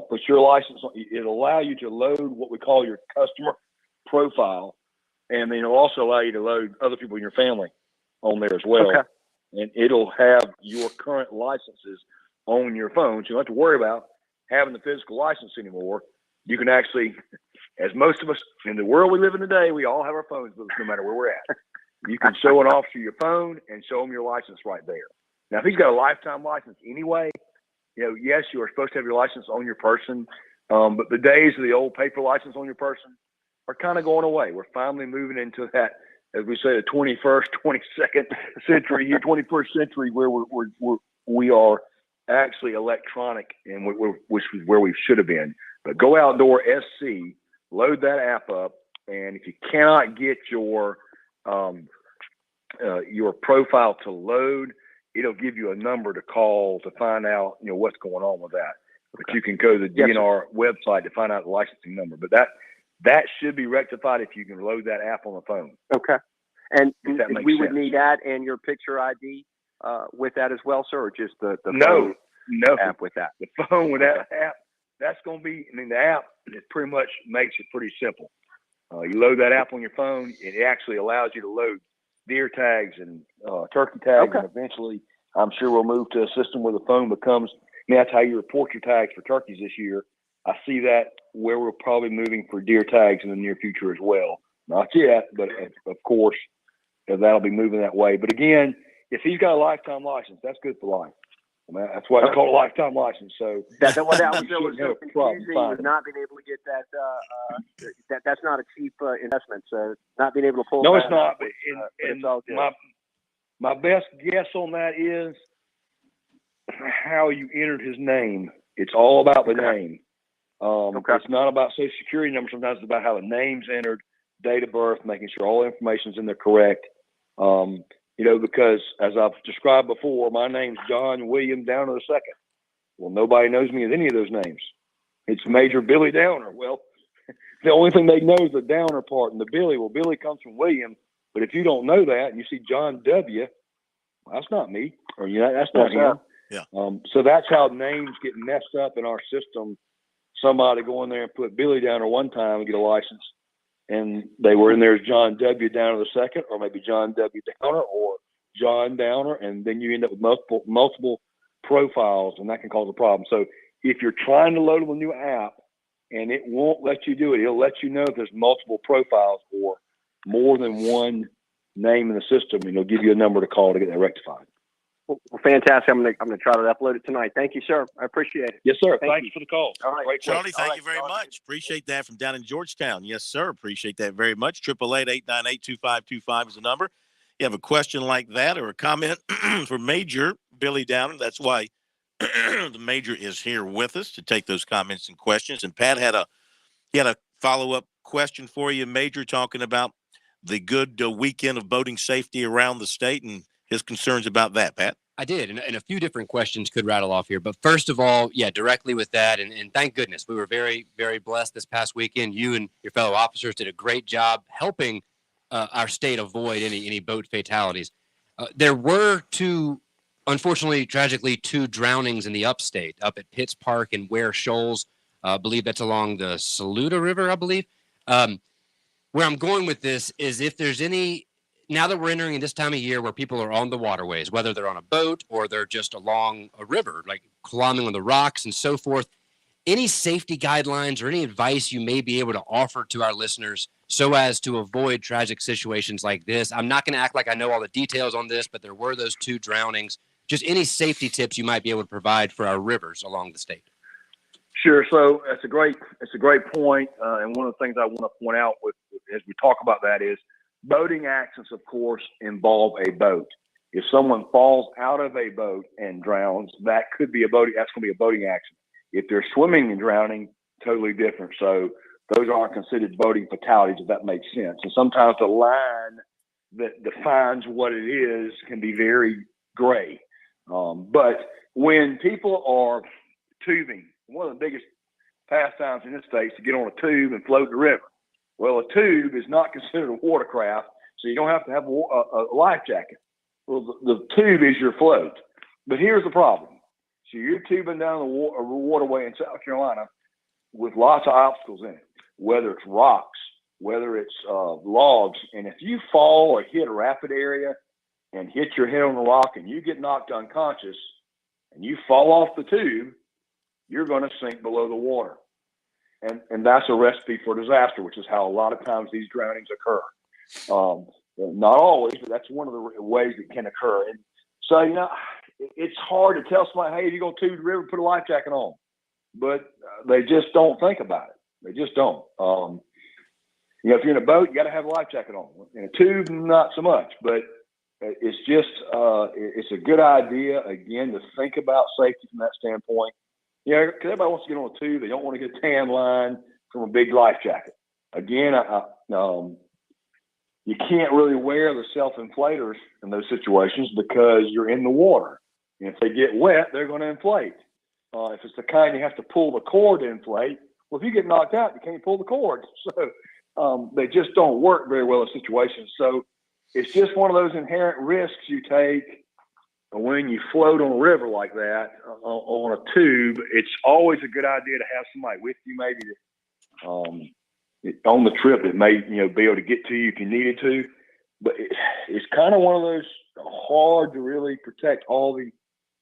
Put your license on. It'll allow you to load what we call your customer profile. And then it'll also allow you to load other people in your family on there as well. Okay. And it'll have your current licenses on your phone. So you don't have to worry about having the physical license anymore. You can actually, as most of us in the world we live in today, we all have our phones with us no matter where we're at. You can show an officer your phone and show them your license right there. Now, if he's got a lifetime license anyway, yes, you are supposed to have your license on your person. But the days of the old paper license on your person are kind of going away. We're finally moving into that, as we say, the 21st, 22nd century here, 21st century, where we are actually electronic, and which is where we should have been. But Go Outdoor SC, load that app up, and if you cannot get your profile to load, it'll give you a number to call to find out, what's going on with that. But you can go to the DNR website to find out the licensing number. But that should be rectified if you can load that app on the phone. Okay. And we would sense. need that and your picture ID with that as well, sir, or just the No app with that? The phone with that app that's going to be, the app, it pretty much makes it pretty simple. You load that app on your phone, it actually allows you to load deer tags and turkey tags, and eventually I'm sure we'll move to a system where the phone becomes, that's how you report your tags for turkeys this year. I see that where we're probably moving for deer tags in the near future as well. Not yet, but of course, that'll be moving that way. But again, if he's got a lifetime license, that's good for life. That's why it's called a lifetime license. So that was so confusing with not being able to get that. That's not a cheap investment. So not being able to pull. No, that it's not. out, But it's all good. My best guess on that is how you entered his name. It's all about the name. It's not about social security number. Sometimes it's about how the name's entered, date of birth, making sure all the information's in there correct. Because as I've described before, my name's John William Downer II. Well, nobody knows me as any of those names. It's Major Billy Downer. Well, the only thing they know is the Downer part and the Billy. Well, Billy comes from William, but if you don't know that and you see John W., well, that's not me, or that's not him. Yeah. So that's how names get messed up in our system. Somebody go in there and put Billy Downer one time and get a license, and they were in there as John W. Downer II, or maybe John W. Downer, or John Downer, and then you end up with multiple profiles, and that can cause a problem. So if you're trying to load a new app and it won't let you do it, it'll let you know if there's multiple profiles or more than one name in the system, and it'll give you a number to call to get that rectified. Well, fantastic. I'm gonna try to upload it tonight. Thank you, sir. I appreciate it. Yes, sir. Thank Thanks you for the call. All right, Great Charlie, question. thank you very much. Appreciate that from down in Georgetown. Yes, sir. Appreciate that very much. 888-898-2525 is the number. You have a question like that or a comment for Major Billy Downer. That's why the Major is here with us to take those comments and questions. And Pat had a follow-up question for you, Major, talking about the good weekend of boating safety around the state and his concerns about that, Pat. I did, and a few different questions could rattle off here. But first of all, directly with that, and thank goodness, we were very, very blessed this past weekend. You and your fellow officers did a great job helping our state avoid any boat fatalities. There were unfortunately, tragically, two drownings in the upstate, up at Pitts Park and Ware Shoals. I believe that's along the Saluda River, I believe. Where I'm going with this is if there's any, now that we're entering this time of year where people are on the waterways, whether they're on a boat or they're just along a river, like climbing on the rocks and so forth, any safety guidelines or any advice you may be able to offer to our listeners so as to avoid tragic situations like this? I'm not going to act like I know all the details on this, but there were those two drownings. Just any safety tips you might be able to provide for our rivers along the state. Sure. So it's a great point. And one of the things I want to point out as we talk about that is boating accidents, of course, involve a boat. If someone falls out of a boat and drowns, that's going to be a boating accident. If they're swimming and drowning, totally different. So those aren't considered boating fatalities, if that makes sense. And sometimes the line that defines what it is can be very gray. But when people are tubing, one of the biggest pastimes in this state is to get on a tube and float the river. Well, a tube is not considered a watercraft, so you don't have to have a life jacket. Well, the tube is your float. But here's the problem. So you're tubing down the waterway in South Carolina with lots of obstacles in it, whether it's rocks, whether it's logs. And if you fall or hit a rapid area and hit your head on the rock and you get knocked unconscious and you fall off the tube, you're going to sink below the water. And that's a recipe for disaster, which is how a lot of times these drownings occur. Not always, but that's one of the ways it can occur. And so, it's hard to tell somebody, hey, if you're going to tube the river, put a life jacket on. But they just don't think about it. They just don't. If you're in a boat, you got to have a life jacket on. In a tube, not so much. But it's just, it's a good idea, again, to think about safety from that standpoint. Because everybody wants to get on a tube. They don't want to get a tan line from a big life jacket. Again, you can't really wear the self-inflators in those situations because you're in the water. And if they get wet, they're going to inflate. If it's the kind you have to pull the cord to inflate, well, if you get knocked out, you can't pull the cord. So they just don't work very well in situations. So it's just one of those inherent risks you take when you float on a river like that on a tube, it's always a good idea to have somebody with you, maybe on the trip that may be able to get to you if you needed to. But it's kind of one of those hard to really protect all the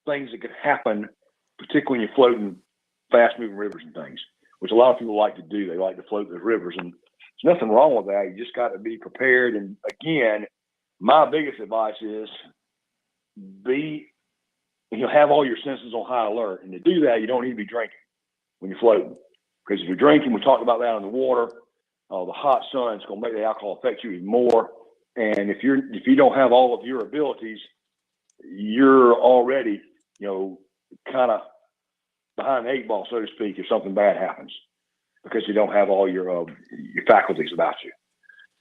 things that could happen, particularly when you're floating fast-moving rivers and things, which a lot of people like to do. They like to float those rivers, and there's nothing wrong with that. You just got to be prepared. And again, my biggest advice is have all your senses on high alert. And to do that, you don't need to be drinking when you're floating, because if you're drinking, we talked about that in the water. The hot sun is going to make the alcohol affect you even more. And if you don't have all of your abilities, you're already kind of behind the 8 ball, so to speak, if something bad happens, because you don't have all your faculties about you.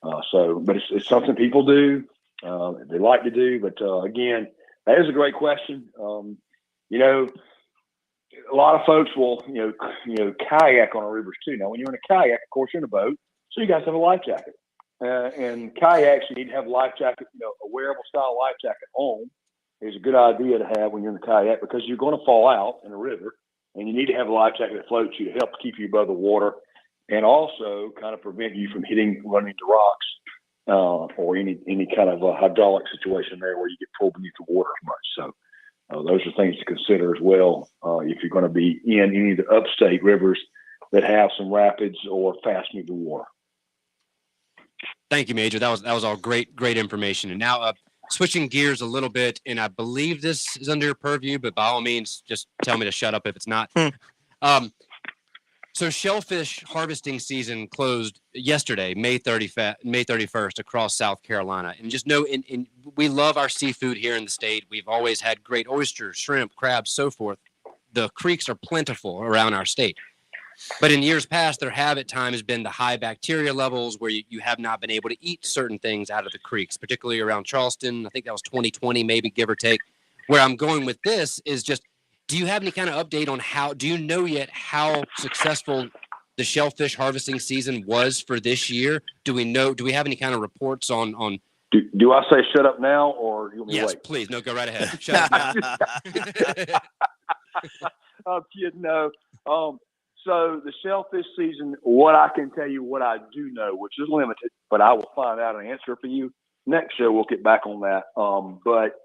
But it's something people do. They like to do. But again, that is a great question. A lot of folks will kayak on our rivers too. Now, when you're in a kayak, of course, you're in a boat, so you guys have a life jacket. And kayaks, you need to have a life jacket. A wearable style life jacket on is a good idea to have when you're in the kayak, because you're going to fall out in a river, and you need to have a life jacket that floats you to help keep you above the water, and also kind of prevent you from running into rocks or any kind of hydraulic situation there where you get pulled beneath the water as much. So those are things to consider as well if you're going to be in any of the upstate rivers that have some rapids or fast-moving water. Thank you, Major. That was all great information. And now switching gears a little bit, and I believe this is under your purview, but by all means, just tell me to shut up if it's not. So shellfish harvesting season closed yesterday, May 31st, across South Carolina. And just know, we love our seafood here in the state. We've always had great oysters, shrimp, crabs, so forth. The creeks are plentiful around our state. But in years past, there have at times been the high bacteria levels where you have not been able to eat certain things out of the creeks, particularly around Charleston. I think that was 2020, maybe, give or take. Where I'm going with this is just, do you have any kind of update on do you know yet how successful the shellfish harvesting season was for this year? Do we have any kind of reports on? Do I say shut up now, or you want me to yes, wait? Please. No, go right ahead. Shut up now. I'm kidding. No. So the shellfish season, what I can tell you, what I do know, which is limited, but I will find out an answer for you. Next show, we'll get back on that. But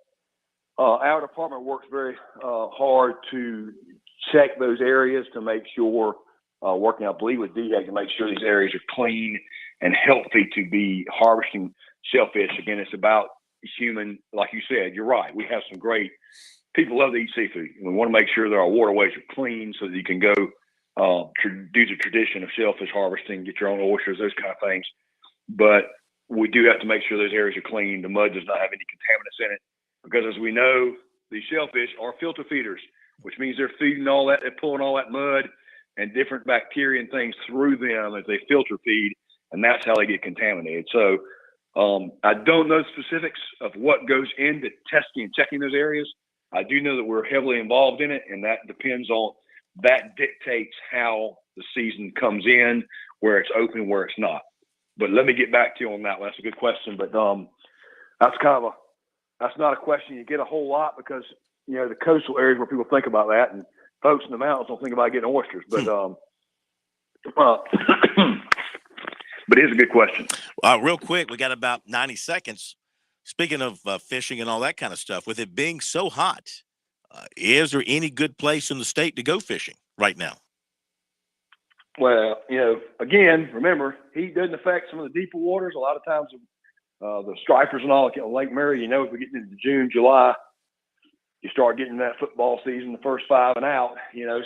our department works very hard to check those areas to make sure, working, I believe, with DHEC to make sure these areas are clean and healthy to be harvesting shellfish. Again, it's about human, like you said, you're right. We have some great people love to eat seafood, and we want to make sure that our waterways are clean so that you can go do the tradition of shellfish harvesting, get your own oysters, those kind of things. But we do have to make sure those areas are clean. The mud does not have any contaminants in it, because as we know, these shellfish are filter feeders, which means they're feeding all that, they're pulling all that mud and different bacteria and things through them as they filter feed, and that's how they get contaminated. So I don't know the specifics of what goes into testing and checking those areas. I do know that we're heavily involved in it, and that dictates how the season comes in, where it's open, where it's not. But let me get back to you on that one. That's a good question, but that's not a question you get a whole lot, because the coastal areas where people think about that, and folks in the mountains don't think about getting oysters. But but it is a good question. Real quick, we got about 90 seconds. Speaking of fishing and all that kind of stuff, with it being so hot, is there any good place in the state to go fishing right now? Well, again, remember, heat doesn't affect some of the deeper waters. A lot of times, the stripers and all, Lake Mary, if we get into June, July, you start getting that football season, the first 5 and out,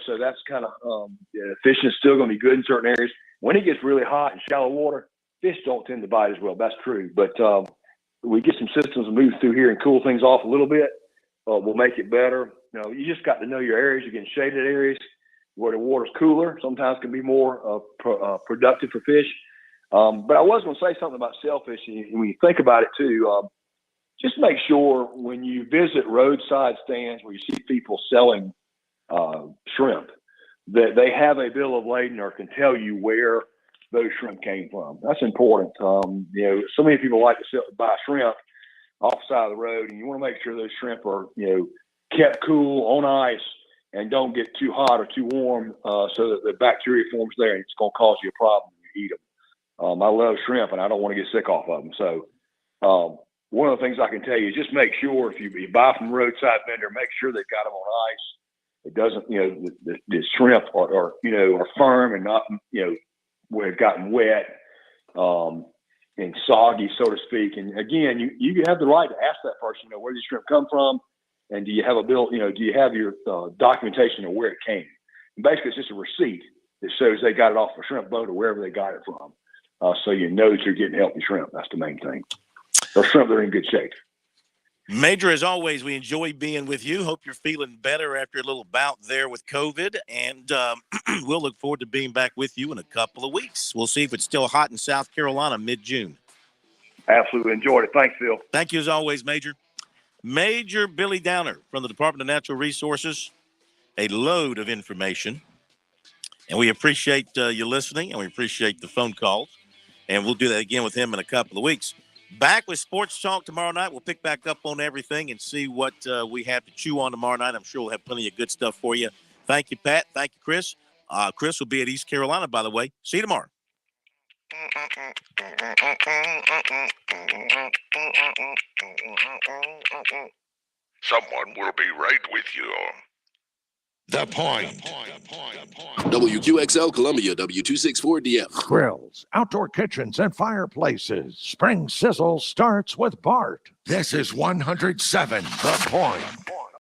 so that's kind of, fishing is still going to be good in certain areas. When it gets really hot and shallow water, fish don't tend to bite as well. That's true. But we get some systems to move through here and cool things off a little bit. We'll make it better. You just got to know your areas. You're getting shaded areas where the water's cooler. Sometimes can be more productive for fish. But I was going to say something about shellfish. And when you think about it too, just make sure when you visit roadside stands where you see people selling shrimp, that they have a bill of lading or can tell you where those shrimp came from. That's important. So many people like to buy shrimp off the side of the road, and you want to make sure those shrimp are, kept cool on ice and don't get too hot or too warm, so that the bacteria forms there and it's going to cause you a problem when you eat them. I love shrimp and I don't want to get sick off of them. So, one of the things I can tell you is just make sure if you buy from a roadside vendor, make sure they've got them on ice. It doesn't, the shrimp are firm and not, where it's gotten wet and soggy, so to speak. And again, you have the right to ask that person, where these shrimp come from, and do you have a bill? Do you have your documentation of where it came? And basically, it's just a receipt that shows they got it off a shrimp boat or wherever they got it from, so you know that you're getting healthy shrimp. That's the main thing. Those shrimp, they're in good shape. Major, as always, we enjoy being with you. Hope you're feeling better after a little bout there with COVID. And we'll look forward to being back with you in a couple of weeks. We'll see if it's still hot in South Carolina mid-June. Absolutely enjoyed it. Thanks, Phil. Thank you as always, Major. Major Billy Downer from the Department of Natural Resources. A load of information. And we appreciate you listening, and we appreciate the phone calls. And we'll do that again with him in a couple of weeks. Back with Sports Talk tomorrow night. We'll pick back up on everything and see what we have to chew on tomorrow night. I'm sure we'll have plenty of good stuff for you. Thank you, Pat. Thank you, Chris. Chris will be at East Carolina, by the way. See you tomorrow. Someone will be right with you. The Point. WQXL Columbia, W264DF. Grills, outdoor kitchens, and fireplaces. Spring sizzle starts with Bart. This is 107 The Point.